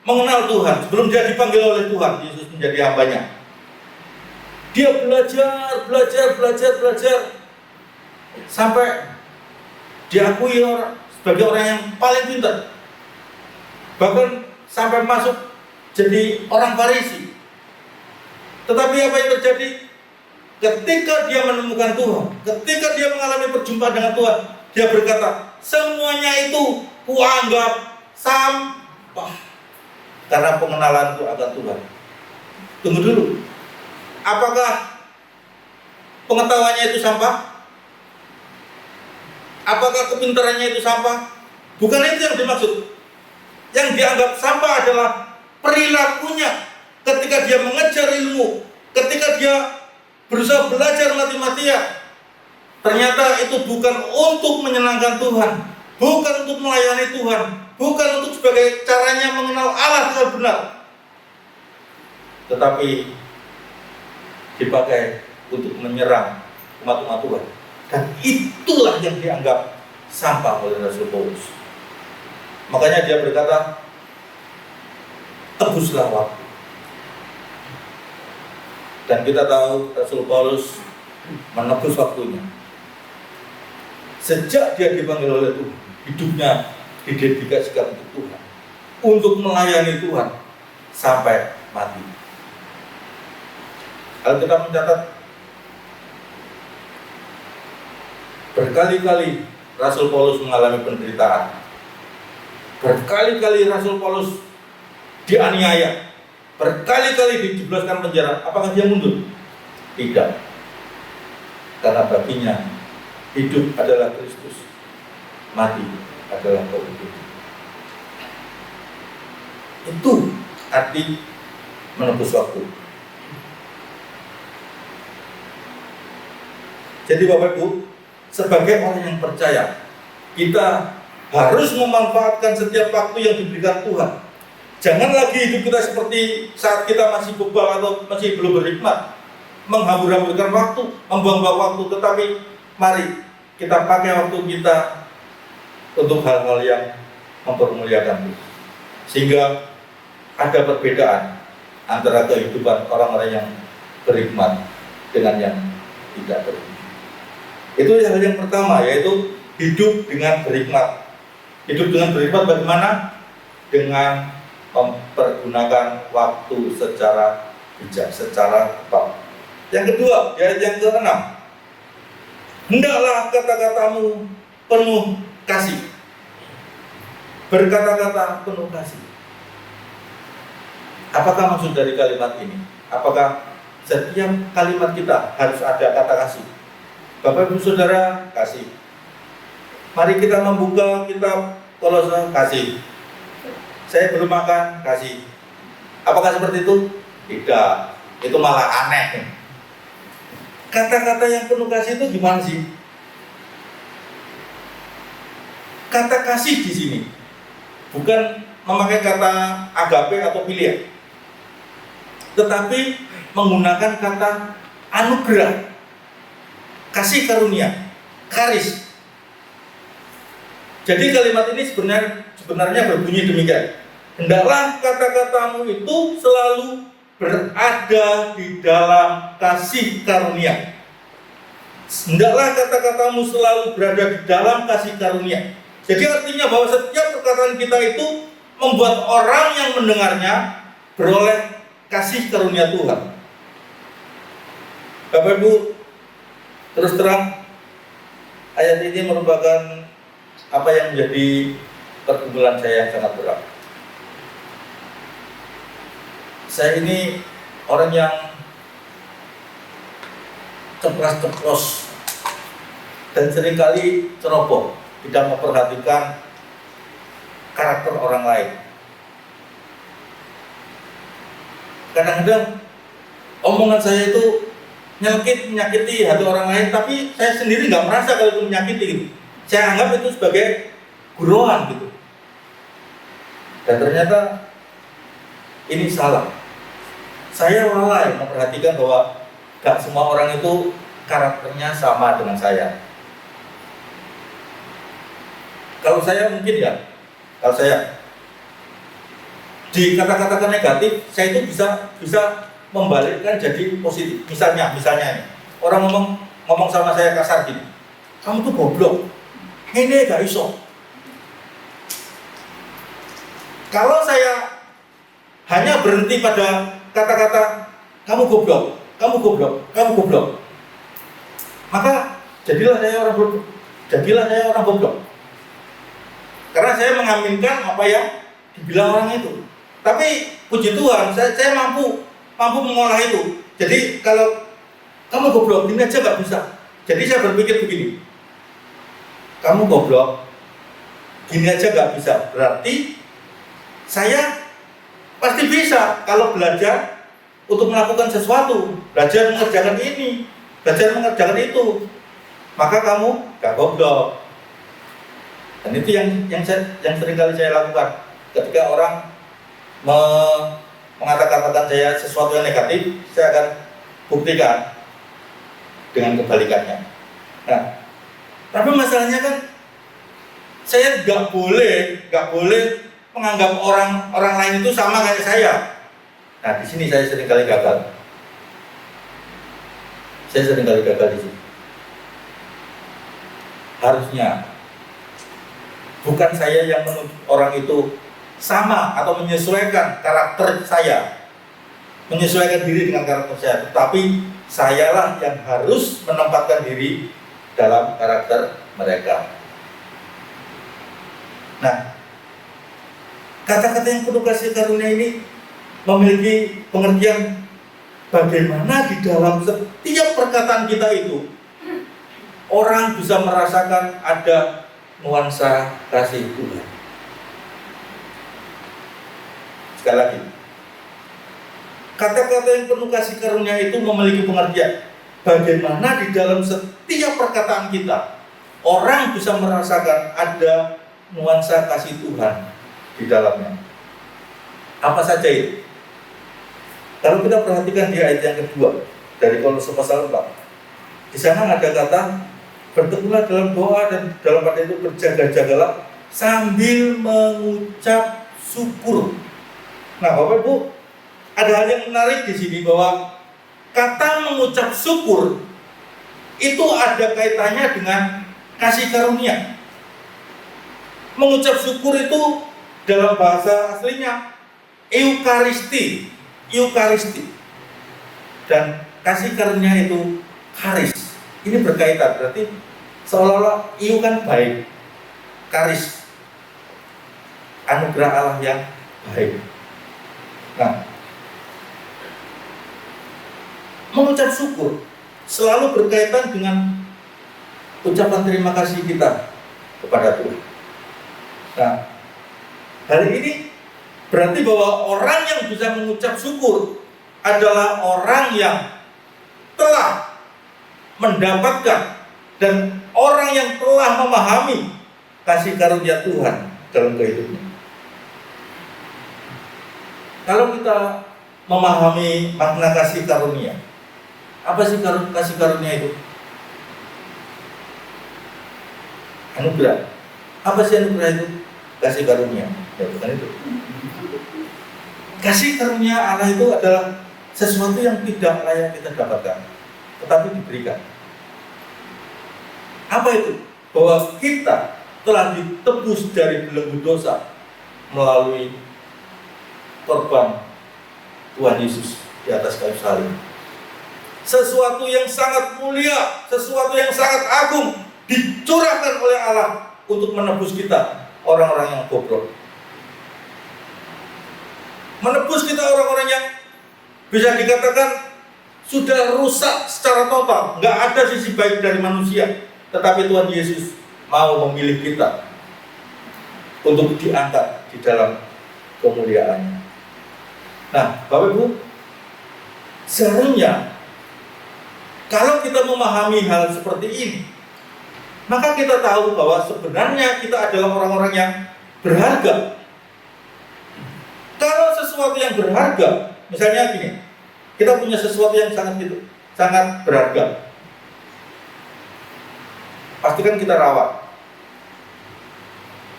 mengenal Tuhan, sebelum dia dipanggil oleh Tuhan Yesus menjadi hambanya, dia belajar sampai diakui sebagai orang yang paling pintar, bahkan sampai masuk jadi orang Farisi. Tetapi apa yang terjadi? Ketika dia menemukan Tuhan, ketika dia mengalami perjumpaan dengan Tuhan, dia berkata, semuanya itu kuanggap sampah karena pengenalanku akan Tuhan. Tunggu dulu, apakah pengetahuannya itu sampah? Apakah kepintarannya itu sampah? Bukan itu yang dimaksud. Yang dianggap sampah adalah perilakunya ketika dia mengejar ilmu, ketika dia berusaha belajar matematika. Ternyata itu bukan untuk menyenangkan Tuhan, bukan untuk melayani Tuhan, bukan untuk sebagai caranya mengenal Allah dengan benar, tetapi dipakai untuk menyerang umat-umat Tuhan. Dan itulah yang dianggap sampah oleh Rasul Paulus. Makanya dia berkata, tebuslah waktu. Dan kita tahu Rasul Paulus menebus waktunya. Sejak dia dipanggil oleh Tuhan, hidupnya didedikasikan untuk Tuhan, untuk melayani Tuhan sampai mati. Alkitab mencatat Berkali-kali Rasul Paulus mengalami penderitaan. Berkali-kali Rasul Paulus dianiaya. Berkali-kali dijebloskan penjara. Apakah dia mundur? Tidak. Karena baginya hidup adalah Kristus, mati adalah kehidupan. Itu arti menebus waktu. Jadi Bapak Ibu, sebagai orang yang percaya, kita harus memanfaatkan setiap waktu yang diberikan Tuhan. Jangan lagi hidup kita seperti saat kita masih bebal atau masih belum berhikmat, menghambur-hamburkan waktu, membuang-buang waktu. Tetapi mari kita pakai waktu kita untuk hal-hal yang mempermuliakan Tuhan. Sehingga ada perbedaan antara kehidupan orang-orang yang berhikmat dengan yang tidak berhikmat. Itu hal yang pertama, yaitu hidup dengan berhikmat. Hidup dengan berhikmat bagaimana? Dengan mempergunakan waktu secara bijak, secara tepat. Yang kedua, ayat yang ke-6, hendaklah kata-katamu penuh kasih. Berkata-kata penuh kasih. Apakah maksud dari kalimat ini? Apakah setiap kalimat kita harus ada kata kasih? Bapak Ibu Saudara, kasih. Mari kita membuka kitab Kolose, kasih. Saya belum makan, kasih. Apakah seperti itu? Tidak. Itu malah aneh. Kata-kata yang penuh kasih itu gimana sih? Kata kasih di sini bukan memakai kata agape atau filia, tetapi menggunakan kata anugerah, kasih karunia, karis. Jadi kalimat ini sebenarnya berbunyi demikian. Hendaklah kata-katamu itu selalu berada di dalam kasih karunia. Hendaklah kata-katamu selalu berada di dalam kasih karunia. Jadi artinya bahwa setiap perkataan kita itu membuat orang yang mendengarnya beroleh kasih karunia Tuhan. Bapak Ibu, terus terang ayat ini merupakan apa yang menjadi pergumulan saya yang sangat berat. Saya ini orang yang ceplas-ceplos dan seringkali ceroboh, tidak memperhatikan karakter orang lain. Kadang-kadang omongan saya itu menyakiti hati orang lain, tapi saya sendiri nggak merasa kalau itu menyakiti gitu. Saya anggap itu sebagai guruan gitu. Dan ternyata ini salah. Saya lalai memperhatikan bahwa gak semua orang itu karakternya sama dengan saya. Kalau saya mungkin ya, kalau saya dikata-katakan negatif, saya itu bisa membalikkan jadi positif. Misalnya ini, orang ngomong sama saya kasar gini, kamu tuh goblok, ini gak iso. Kalau saya hanya berhenti pada kata-kata kamu goblok, maka jadilah saya orang goblok. Karena saya mengaminkan apa yang dibilang orang itu. Tapi puji Tuhan, saya mampu mengolah itu. Jadi kalau kamu goblok, gini aja gak bisa. Jadi saya berpikir begini, kamu goblok, gini aja gak bisa. Berarti saya pasti bisa kalau belajar untuk melakukan sesuatu, belajar mengerjakan ini, belajar mengerjakan itu, maka kamu gak goblok. Dan itu yang sering kali saya lakukan. Ketika orang mengatakan saya sesuatu yang negatif, saya akan buktikan dengan kebalikannya. Nah, tapi masalahnya kan saya gak boleh menganggap orang lain itu sama kayak saya. Nah, di sini saya sering kali gagal. Di sini. Harusnya bukan saya yang menuntut orang itu sama atau menyesuaikan karakter saya, menyesuaikan diri dengan karakter saya, tetapi sayalah yang harus menempatkan diri dalam karakter mereka. Nah, kata-kata yang penuh kasih karunia ini memiliki pengertian bagaimana di dalam setiap perkataan kita itu orang bisa merasakan ada nuansa kasih Tuhan. Sekali lagi, kata-kata yang penuh kasih karunia itu memiliki pengertian bagaimana di dalam setiap perkataan kita orang bisa merasakan ada nuansa kasih Tuhan di dalamnya. Apa saja itu? Kalau kita perhatikan di ayat yang kedua dari Kolose pasal 4, di sana ada kata berteguhlah dalam doa dan dalam pada itu berjaga-jagalah sambil mengucap syukur. Nah, Bapak Ibu, ada hal yang menarik di sini bahwa kata mengucap syukur itu ada kaitannya dengan kasih karunia. Mengucap syukur itu dalam bahasa aslinya Eukaristi. Dan kasih karunia itu karis. Ini berkaitan, berarti seolah-olah iu kan baik, karis anugerah Allah yang baik. Nah, mengucap syukur selalu berkaitan dengan ucapan terima kasih kita kepada Tuhan. Nah, hari ini berarti bahwa orang yang bisa mengucap syukur adalah orang yang telah mendapatkan dan orang yang telah memahami kasih karunia Tuhan dalam kehidupnya. Kalau kita memahami makna kasih karunia, apa sih kasih karunia itu? Anugerah. Apa sih anugerah itu? Kasih karunia. Ya, bukan itu. Kasih karunia Allah itu adalah sesuatu yang tidak layak kita dapatkan, tetapi diberikan. Apa itu? Bahwa kita telah ditebus dari belenggu dosa melalui korban Tuhan Yesus di atas kayu salib. Sesuatu yang sangat mulia, sesuatu yang sangat agung dicurahkan oleh Allah untuk menebus kita, orang-orang yang bobrok. Menebus kita orang-orang yang bisa dikatakan sudah rusak secara total, nggak ada sisi baik dari manusia. Tetapi Tuhan Yesus mau memilih kita untuk diangkat di dalam kemuliaannya. Nah, Bapak Ibu, seharusnya kalau kita memahami hal seperti ini, maka kita tahu bahwa sebenarnya kita adalah orang-orang yang berharga. Kalau sesuatu yang berharga, misalnya gini, kita punya sesuatu yang sangat berharga, pasti kan kita rawat.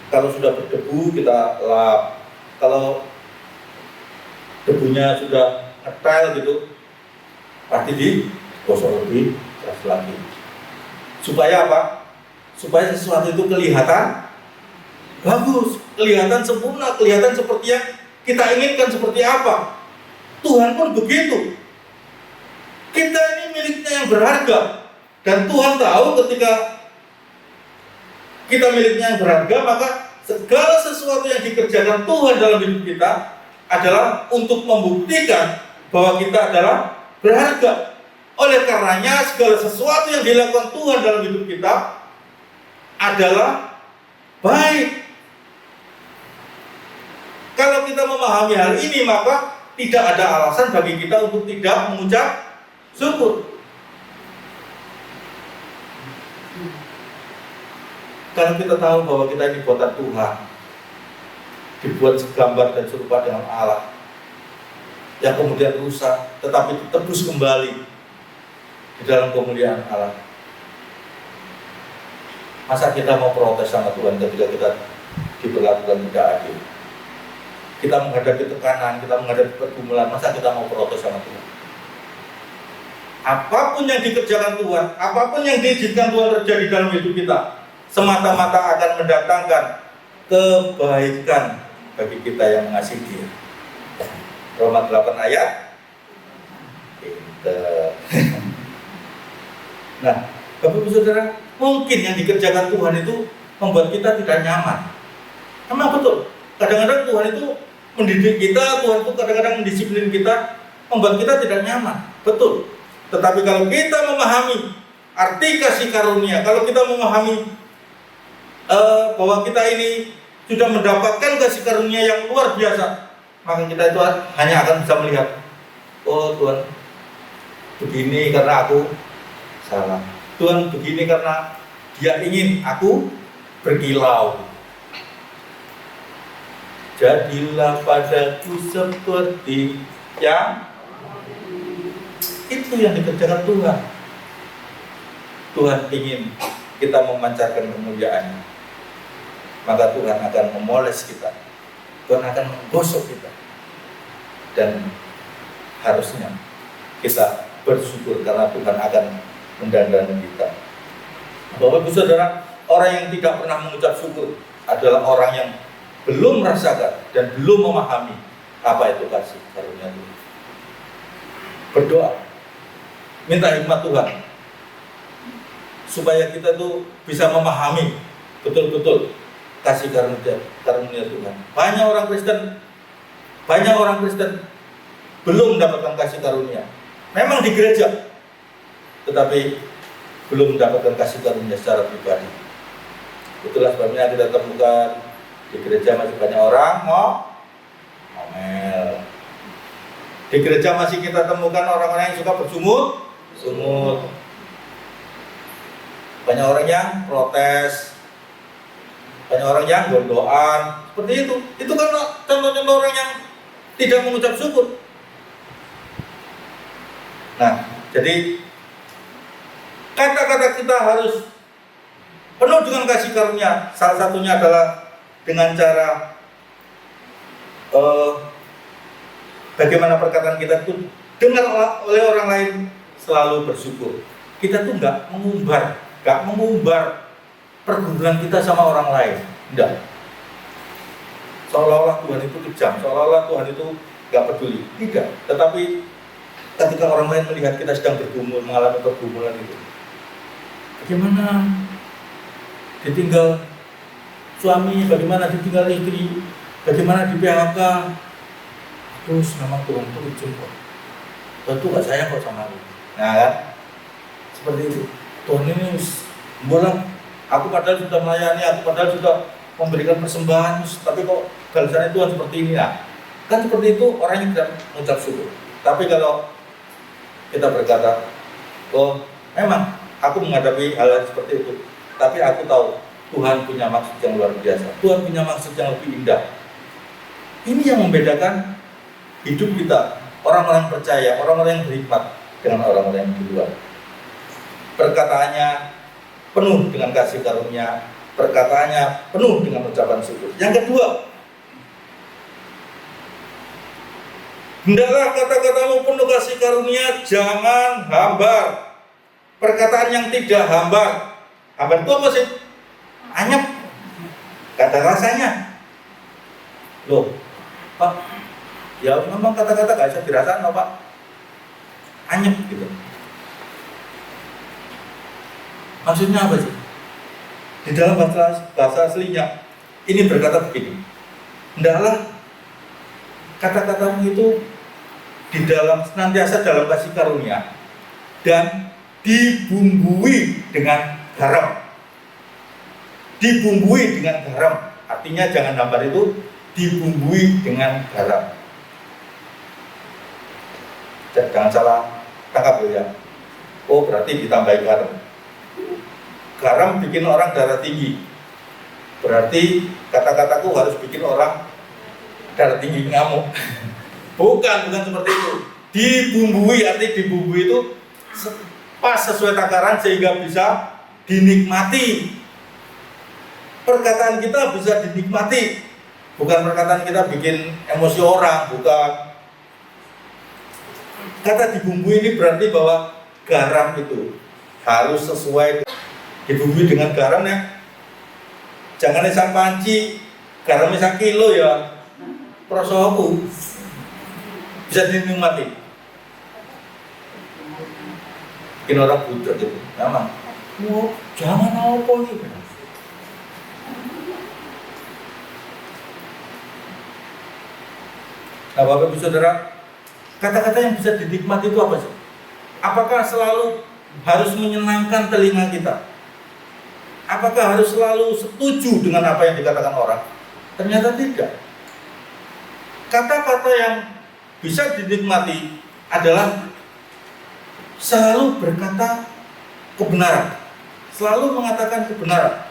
Kalau sudah berdebu kita lap, kalau debunya sudah ngetel gitu, pasti digosok lebih keras lagi. Supaya apa? Supaya sesuatu itu kelihatan bagus, kelihatan sempurna, kelihatan seperti yang kita inginkan seperti apa. Tuhan pun begitu. Kita ini miliknya yang berharga, dan Tuhan tahu ketika kita miliknya yang berharga, maka segala sesuatu yang dikerjakan Tuhan dalam hidup kita adalah untuk membuktikan bahwa kita adalah berharga. Oleh karenanya segala sesuatu yang dilakukan Tuhan dalam hidup kita adalah baik. Kalau kita memahami hal ini, maka tidak ada alasan bagi kita untuk tidak mengucap syukur. Karena kita tahu bahwa kita ini buatan Tuhan, dibuat segambar dan serupa dengan Allah, yang kemudian rusak tetapi ditebus kembali di dalam kemuliaan Allah. Masa kita mau protes sama Tuhan ketika kita diperlakukan tidak adil? Kita menghadapi tekanan, kita menghadapi pergumulan, masa kita mau protes sama Tuhan? Apapun yang dikerjakan Tuhan, apapun yang diizinkan Tuhan terjadi dalam hidup kita, semata-mata akan mendatangkan kebaikan bagi kita yang mengasihi Dia. Roma 8 ayat. Nah, Bapak Ibu Saudara, mungkin yang dikerjakan Tuhan itu membuat kita tidak nyaman. Emang betul. Kadang-kadang Tuhan itu mendidik kita, Tuhan itu kadang-kadang mendisiplin kita, membuat kita tidak nyaman. Betul. Tetapi kalau kita memahami arti kasih karunia, kalau kita memahami bahwa kita ini sudah mendapatkan kasih karunia yang luar biasa, maka kita itu hanya akan bisa melihat, oh Tuhan begini karena aku salah, Tuhan begini karena Dia ingin aku berkilau. Jadilah padaku seperti yang itu yang dikerjakan Tuhan. Tuhan ingin kita memancarkan kemuliaan-Nya, maka Tuhan akan memoles kita, Tuhan akan menggosok kita, dan harusnya kita bersyukur karena Tuhan akan mendandani kita. Bapak Ibu Saudara, orang yang tidak pernah mengucap syukur adalah orang yang belum merasakan dan belum memahami apa itu kasih karunia Tuhan. Berdoa, minta hikmat Tuhan supaya kita tuh bisa memahami betul-betul kasih karunia Tuhan. Banyak orang Kristen belum mendapatkan kasih karunia. Memang di gereja, tetapi belum mendapatkan kasih karunia secara pribadi. Itulah sebabnya kita temukan di gereja masih banyak orang ngomel. Di gereja masih kita temukan orang-orang yang suka bersungut. Banyak orang yang protes, banyak orang yang gondoan, seperti itu. Itu kan contoh-contoh orang yang tidak mengucap syukur. Nah, jadi kata-kata kita harus penuh dengan kasih karunia. Salah satunya adalah dengan cara bagaimana perkataan kita itu dengar oleh orang lain selalu bersyukur. Kita tuh nggak mengumbar pergumulan kita sama orang lain, enggak. Seolah-olah Tuhan itu kejam, seolah-olah Tuhan itu nggak peduli, tidak. Tetapi ketika orang lain melihat kita sedang bergumul, mengalami pergumulan itu, bagaimana ditinggal suami, bagaimana ditinggal istri, bagaimana di PHK, terus memang Tuhan itu kejam kok. Tuhan itu nggak sayang kok sama aku. Nah kan, seperti itu. Tuhan ini bolang, aku padahal sudah melayani, aku padahal sudah memberikan persembahan, tapi kok balasannya Tuhan seperti ini. Nah, kan seperti itu orang yang tidak mengucap syukur. Tapi kalau kita berkata, oh memang aku menghadapi hal seperti itu, tapi aku tahu Tuhan punya maksud yang luar biasa, Tuhan punya maksud yang lebih indah. Ini yang membedakan hidup kita, orang-orang percaya, orang-orang yang berhikmat dengan orang-orang yang di luar. Perkataannya penuh dengan kasih karunia, perkataannya penuh dengan ucapan syukur. Yang kedua, hendaklah kata-katamu penuh kasih karunia, jangan hambar. Perkataan yang tidak hambar. Hambar itu apa sih? Anyep. Kata rasanya. Loh, Pak, ya memang kata-kata gak bisa dirasakan, Pak. Anyep gitu. Maksudnya apa sih? Di dalam bahasa aslinya ini berkata begini, hendaklah kata-katamu itu di dalam senantiasa dalam kasih karunia dan dibumbui dengan garam. Dibumbui dengan garam, artinya jangan hambar itu dibumbui dengan garam. Jangan salah tangkap ya. Oh berarti ditambahi garam. Garam bikin orang darah tinggi. Berarti kata-kataku harus bikin orang darah tinggi, ngamuk. Bukan seperti itu. Dibumbui, arti dibumbui itu pas sesuai takaran sehingga bisa dinikmati. Perkataan kita bisa dinikmati. Bukan perkataan kita bikin emosi orang, bukan. Kata dibumbui ini berarti bahwa garam itu harus sesuai, dibumbui dengan garam ya. Jangan sak panci, garamnya sak kilo ya. Prosoku bisa dinikmati. Bikin orang butuh gitu, memang. Wah, jangan apa ini. Nah, Bapak Ibu Saudara, kata-kata yang bisa dinikmati itu apa sih? Apakah selalu harus menyenangkan telinga kita? Apakah harus selalu setuju dengan apa yang dikatakan orang? Ternyata tidak. Kata-kata yang bisa dinikmati adalah selalu berkata kebenaran, selalu mengatakan kebenaran.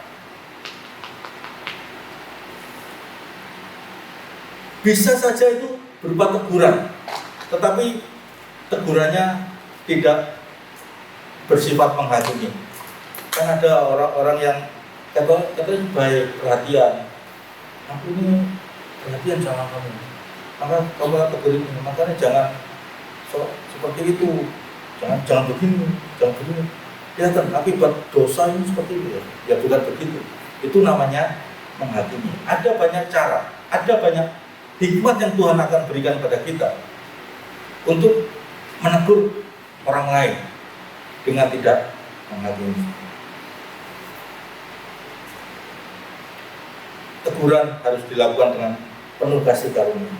Bisa saja itu berupa teguran, tetapi tegurannya tidak bersifat menghakimi. Kan ada orang-orang yang katanya baik, perhatian. Aku ini perhatian sama kamu, maka kamu tegur ini, makanya jangan seperti itu, jangan begini, jangan begini. Kelihatan akibat dosa ini seperti itu ya bukan begitu. Itu namanya menghakimi. Ada banyak cara, ada banyak hikmat yang Tuhan akan berikan pada kita untuk menegur orang lain dengan tidak menghakimi. Teguran harus dilakukan dengan penuh kasih karunia.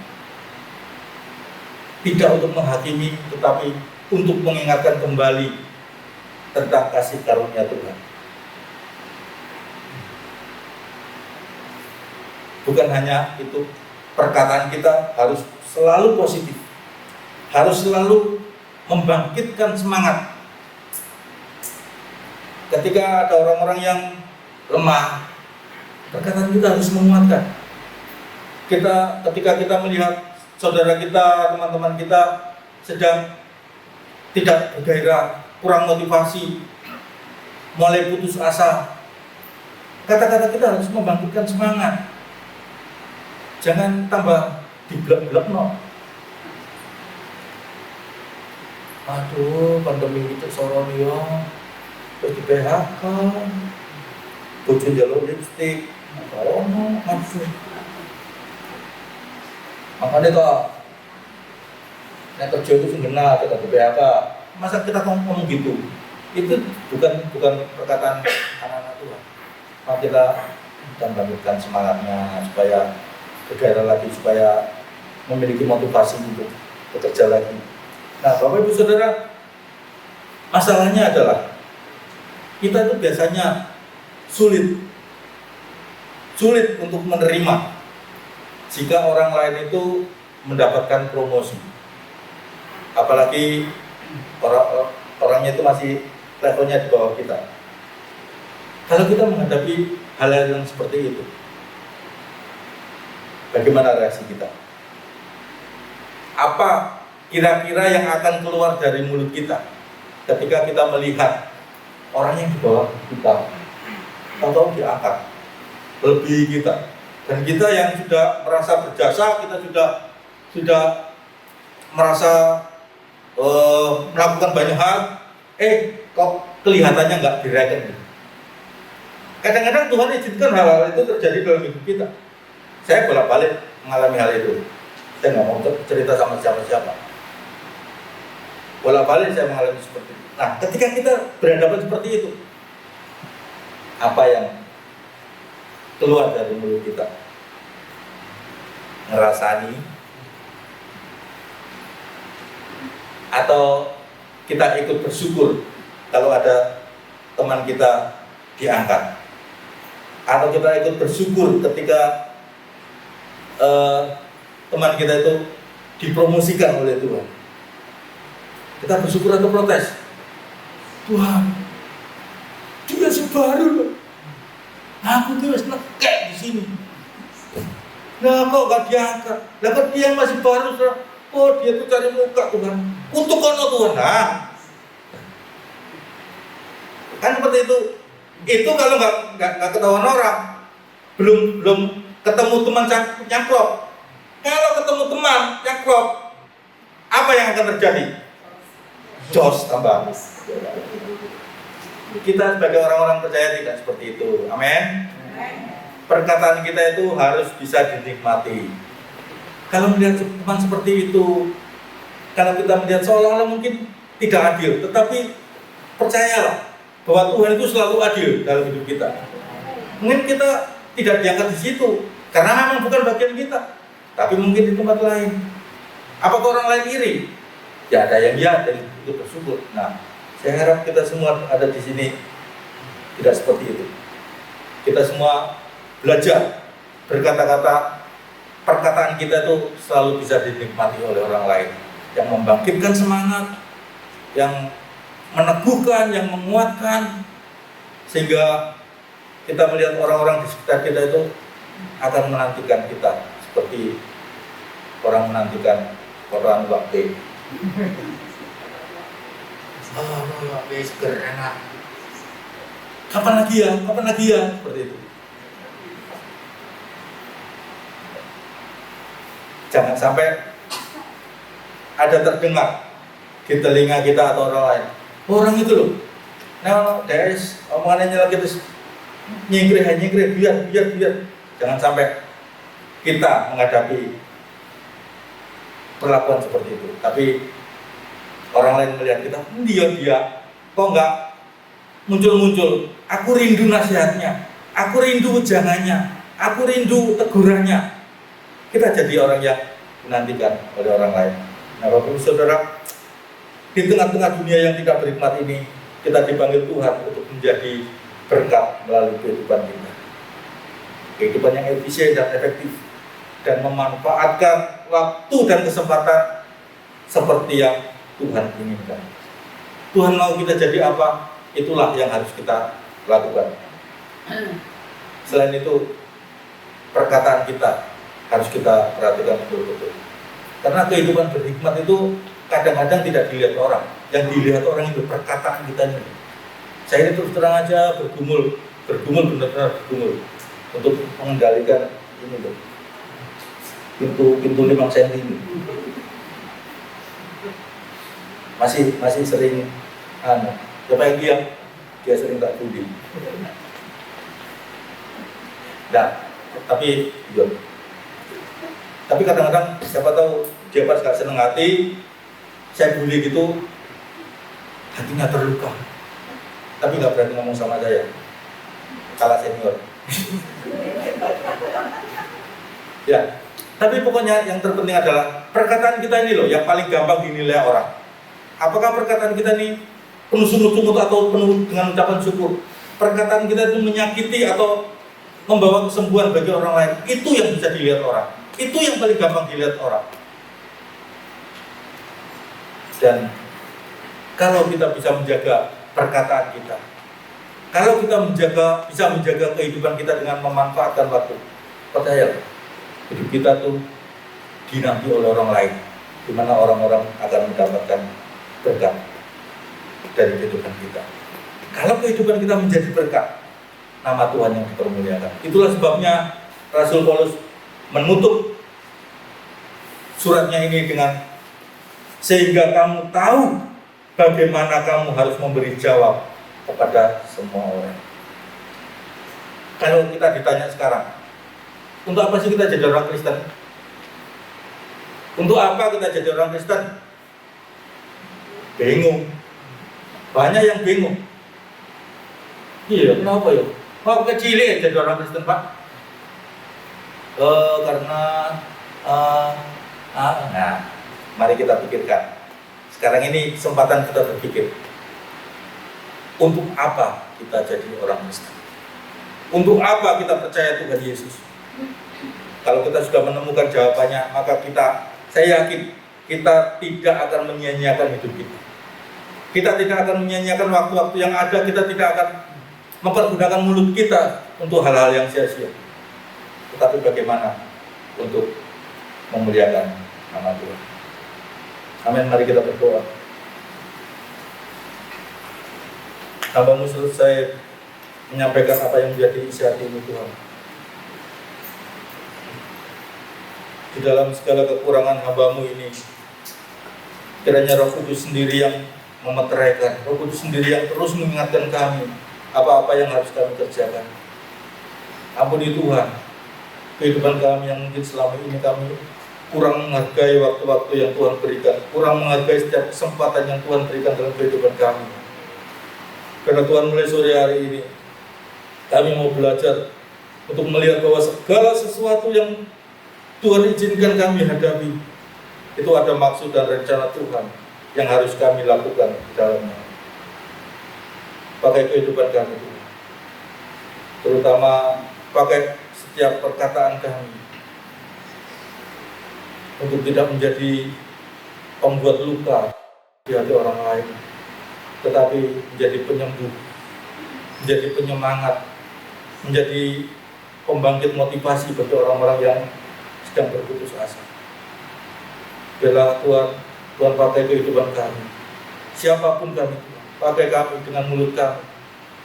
Tidak untuk menghakimi, tetapi untuk mengingatkan kembali tentang kasih karunia Tuhan. Bukan hanya itu, perkataan kita harus selalu positif, harus selalu membangkitkan semangat. Ketika ada orang-orang yang lemah, perkataan kita harus menguatkan. Ketika kita melihat saudara kita, teman-teman kita sedang tidak bergairah, kurang motivasi, mulai putus asa, kata-kata kita harus membangkitkan semangat. Jangan tambah diblek-blek no. Aduh, pandemi itu soron yo, terus di PHK, bojo jalur lipstik, nafsu. Makanya toh, yang kerja itu sungguhnya kita di PHK. Masa kita ngomong gitu? Itu bukan perkataan anak-anak Tuhan. Maka kita bangkitkan semangatnya supaya bergairah lagi, supaya memiliki motivasi untuk bekerja lagi. Nah, Bapak Ibu Saudara, masalahnya adalah kita itu biasanya sulit untuk menerima jika orang lain itu mendapatkan promosi, apalagi orangnya itu masih levelnya di bawah kita. Kalau kita menghadapi hal-hal yang seperti itu, bagaimana reaksi kita? Apa kira-kira yang akan keluar dari mulut kita ketika kita melihat orang yang di bawah kita atau diangkat lebih kita, dan kita yang sudah merasa berjasa, kita sudah merasa melakukan banyak hal, kok kelihatannya nggak direken. Kadang-kadang Tuhan izinkan hal-hal itu terjadi dalam hidup kita. Saya bolak-balik mengalami hal itu. Saya nggak mau cerita sama siapa-siapa. Bolak-balik saya mengalami seperti itu. Nah, ketika kita berhadapan seperti itu, apa yang keluar dari mulut kita? Ngerasani, atau kita ikut bersyukur kalau ada teman kita diangkat, atau kita ikut bersyukur ketika teman kita itu dipromosikan oleh Tuhan. Kita bersyukur atau protes? Tuhan, dia baru loh. Aku tuh harus nekek di sini. Nah, kok gak diangkat? Lah kan dia masih baru. Oh, dia tuh cari muka Tuhan. Untuk kono Tuhan. Nah, kan seperti itu. Itu kalau nggak ketahuan orang, belum ketemu teman nyangklok. Kalau ketemu teman nyangklok, apa yang akan terjadi? Jos tambah. Kita sebagai orang-orang percaya tidak seperti itu. Amin. Perkataan kita itu harus bisa dinikmati. Kalau melihat teman seperti itu, kalau kita melihat seolah-olah mungkin tidak adil, tetapi percayalah, bahwa Tuhan itu selalu adil dalam hidup kita. Mungkin kita tidak diangkat di situ karena memang bukan bagian kita, tapi mungkin di tempat lain. Apakah orang lain iri? Ya ada yang ya, dan itu bersyukur. Nah, saya harap kita semua ada di sini tidak seperti itu. Kita semua belajar berkata-kata, perkataan kita itu selalu bisa dinikmati oleh orang lain, yang membangkitkan semangat, yang meneguhkan, yang menguatkan, sehingga kita melihat orang-orang di sekitar kita itu akan menantikan kita seperti orang menantikan orang waktu. Waktu seger enak. Kapan lagi ya? Kapan lagi ya? Seperti itu. Jangan sampai ada terdengar di telinga kita atau orang lain. Orang itu loh. Nah, guys, omongannya lagi terus nyingkir, biar. Jangan sampai kita menghadapi perlakuan seperti itu. Tapi orang lain melihat kita, dia kok enggak muncul. Aku rindu nasihatnya, aku rindu ujangannya, aku rindu tegurannya. Kita jadi orang yang menantikan oleh orang lain. Nah, Bapak Ibu Saudara, di tengah-tengah dunia yang tidak berhikmat ini, kita dipanggil Tuhan untuk menjadi berkat melalui kehidupan kita. Kehidupan yang efisien dan efektif, dan memanfaatkan waktu dan kesempatan seperti yang Tuhan inginkan. Tuhan mau kita jadi apa? Itulah yang harus kita lakukan. Selain itu, perkataan kita harus kita perhatikan betul-betul. Karena kehidupan berhikmat itu kadang-kadang tidak dilihat orang. Yang dilihat orang itu perkataan kita ini. Saya ini terus terang aja bergumul benar-benar bergumul untuk mengendalikan ini loh, pintu 5 cm ini. Masih sering siapa yang dia sering tak budi. Nah, tapi kadang-kadang siapa tahu dia pas gak seneng hati, saya bully gitu, hatinya terluka. Tapi gak berani ngomong sama saya, kalah senior. Ya, tapi pokoknya yang terpenting adalah perkataan kita ini loh yang paling gampang dinilai orang. Apakah perkataan kita ini penuh sungguh-sungguh atau penuh dengan ucapan syukur? Perkataan kita itu menyakiti atau membawa kesembuhan bagi orang lain, itu yang bisa dilihat orang. Itu yang paling gampang dilihat orang. Dan kalau kita bisa menjaga perkataan kita, kalau kita bisa menjaga kehidupan kita dengan memanfaatkan waktu, percayalah, hidup kita tuh dinanti oleh orang lain, di mana orang-orang akan mendapatkan berkat dari kehidupan kita. Kalau kehidupan kita menjadi berkat, nama Tuhan yang dipermuliakan. Itulah sebabnya Rasul Paulus menutup suratnya ini dengan, sehingga kamu tahu bagaimana kamu harus memberi jawab kepada semua orang. Kalau kita ditanya sekarang, untuk apa sih kita jadi orang Kristen? Untuk apa kita jadi orang Kristen? Bingung. Banyak yang bingung. Iya, kenapa ya? Kok kecil ya jadi orang Kristen, Pak? Karena nah, mari kita pikirkan. Sekarang ini kesempatan kita berpikir. Untuk apa kita jadi orang Kristen? Untuk apa kita percaya Tuhan Yesus? Kalau kita sudah menemukan jawabannya, maka saya yakin kita tidak akan menyia-nyiakan hidup kita. Kita tidak akan menyia-nyiakan waktu-waktu yang ada. Kita tidak akan mempergunakan mulut kita untuk hal-hal yang sia-sia. Tetapi bagaimana untuk memuliakan nama Tuhan? Amin. Mari kita berdoa. Hamba-Mu selesai menyampaikan apa yang menjadi isi hati-Mu, Tuhan. Di dalam segala kekurangan hamba-Mu ini, kiranya Roh Kudus sendiri yang memeteraikan, Roh Kudus sendiri yang terus mengingatkan kami apa-apa yang harus kami kerjakan. Ampuni Tuhan, kehidupan kami yang mungkin selama ini kami kurang menghargai waktu-waktu yang Tuhan berikan, kurang menghargai setiap kesempatan yang Tuhan berikan dalam kehidupan kami. Karena Tuhan mulai sore hari ini kami mau belajar untuk melihat bahwa segala sesuatu yang Tuhan izinkan kami hadapi itu ada maksud dan rencana Tuhan yang harus kami lakukan di dalamnya. Pakai kehidupan kami, terutama pakai setiap perkataan kami untuk tidak menjadi pembuat luka di hati orang lain, tetapi menjadi penyembuh, menjadi penyemangat, menjadi pembangkit motivasi bagi orang-orang yang sedang berputus asa. Biarlah Tuhan pakai kehidupan kami, siapapun kami, pakai kami dengan mulut kami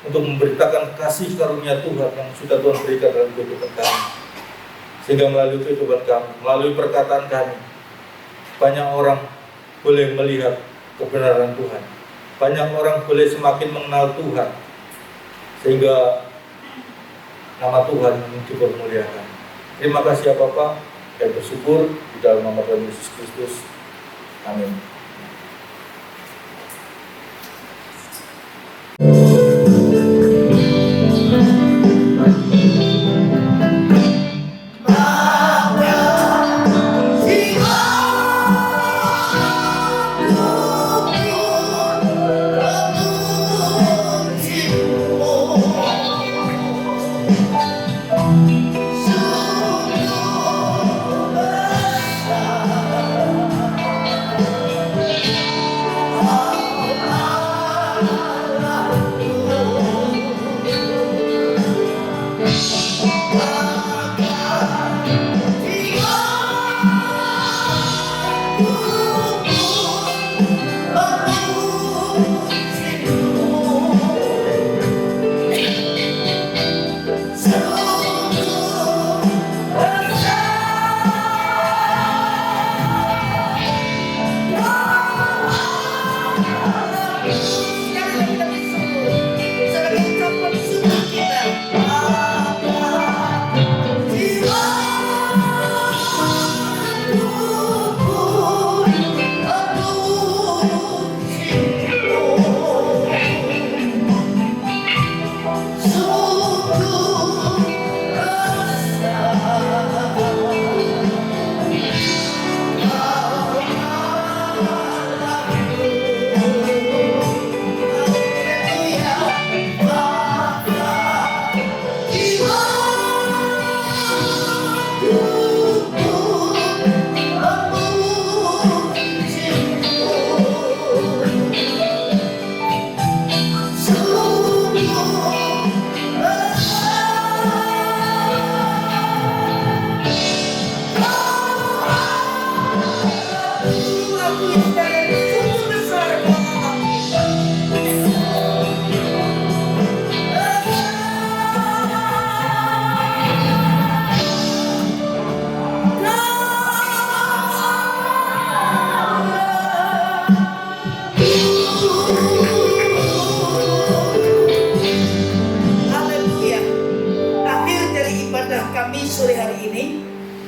untuk memberitakan kasih karunia Tuhan yang sudah Tuhan berikan dalam kehidupan kami. Sehingga melalui kehidupan kami, melalui perkataan kami, banyak orang boleh melihat kebenaran Tuhan. Banyak orang boleh semakin mengenal Tuhan, sehingga nama Tuhan dipermuliakan. Terima kasih ya Bapak, saya bersyukur di dalam nama Tuhan Yesus Kristus. Amin.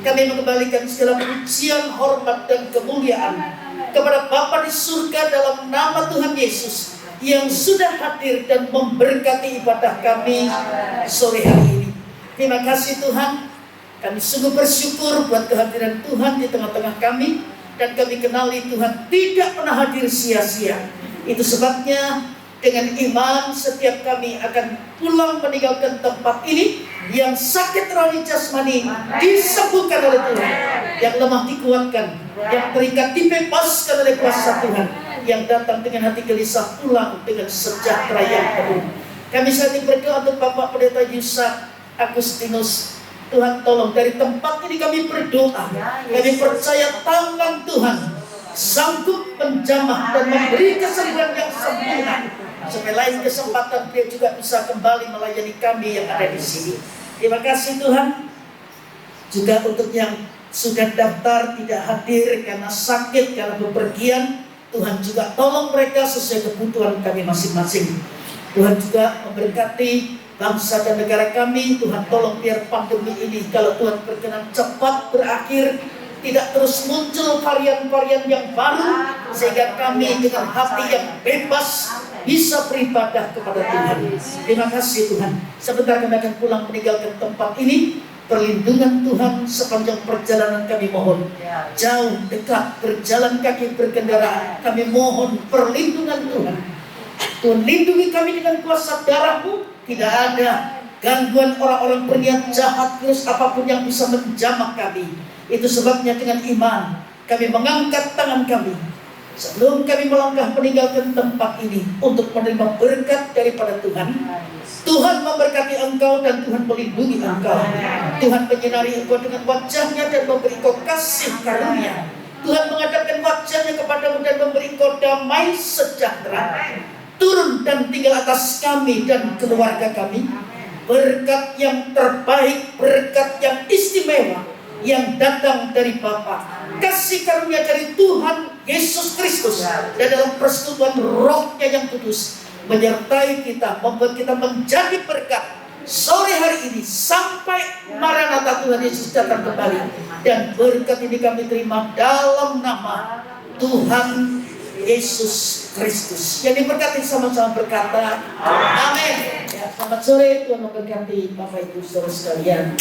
Kami mengembalikan segala pujian, hormat, dan kemuliaan kepada Bapa di surga dalam nama Tuhan Yesus yang sudah hadir dan memberkati ibadah kami sore hari ini. Terima kasih Tuhan, kami sungguh bersyukur buat kehadiran Tuhan di tengah-tengah kami, dan kami kenali Tuhan tidak pernah hadir sia-sia. Itu sebabnya dengan iman setiap kami akan pulang meninggalkan tempat ini. Yang sakit rohani jasmani disembuhkan oleh Tuhan, yang lemah dikuatkan, yang terikat dibebaskan oleh kuasa Tuhan, yang datang dengan hati gelisah pulang dengan sejahtera yang penuh. Kami saat ini berdoa untuk Bapak Pendeta Yusak Agustinus. Tuhan tolong, dari tempat ini kami berdoa, kami percaya tangan Tuhan sanggup menjamah dan memberi kesembuhan yang sempurna, sampai lain kesempatan dia juga bisa kembali melayani kami yang ada di sini. Terima kasih Tuhan juga untuk yang sudah daftar tidak hadir karena sakit, karena bepergian. Tuhan juga tolong mereka sesuai kebutuhan kami masing-masing. Tuhan juga memberkati bangsa dan negara kami. Tuhan tolong biar pandemi ini, kalau Tuhan berkenan, cepat berakhir, tidak terus muncul varian-varian yang baru, sehingga kami dengan hati yang bebas bisa beribadah kepada Tuhan. Terima kasih Tuhan. Sebentar kami akan pulang meninggalkan tempat ini. Perlindungan Tuhan sepanjang perjalanan kami mohon. Jauh, dekat, berjalan kaki, berkendaraan, kami mohon perlindungan Tuhan. Tuhan lindungi kami dengan kuasa darah-Mu. Tidak ada gangguan orang-orang berniat jahat, virus apapun yang bisa menjamak kami. Itu sebabnya dengan iman kami mengangkat tangan kami sebelum kami melangkah meninggalkan tempat ini untuk menerima berkat daripada Tuhan. Tuhan memberkati engkau dan Tuhan melindungi engkau. Tuhan menyinari engkau dengan wajah-Nya dan memberi engkau kasih karunia. Tuhan menghadapkan wajah-Nya kepadamu dan memberi engkau damai sejahtera. Turun dan tinggal atas kami dan keluarga kami. Berkat yang terbaik, berkat yang istimewa yang datang dari Bapa, kasih karunia dari Tuhan Yesus Kristus, dan dalam persekutuan Roh-Nya yang kudus menyertai kita, membuat kita menjadi berkat sore hari ini sampai Maranatha Tuhan Yesus datang kembali. Dan berkat ini kami terima dalam nama Tuhan Yesus Kristus. Yang diberkati sama-sama berkata amin. Ya, selamat sore, Tuhan memberkati Bapak Ibu saudara sekalian.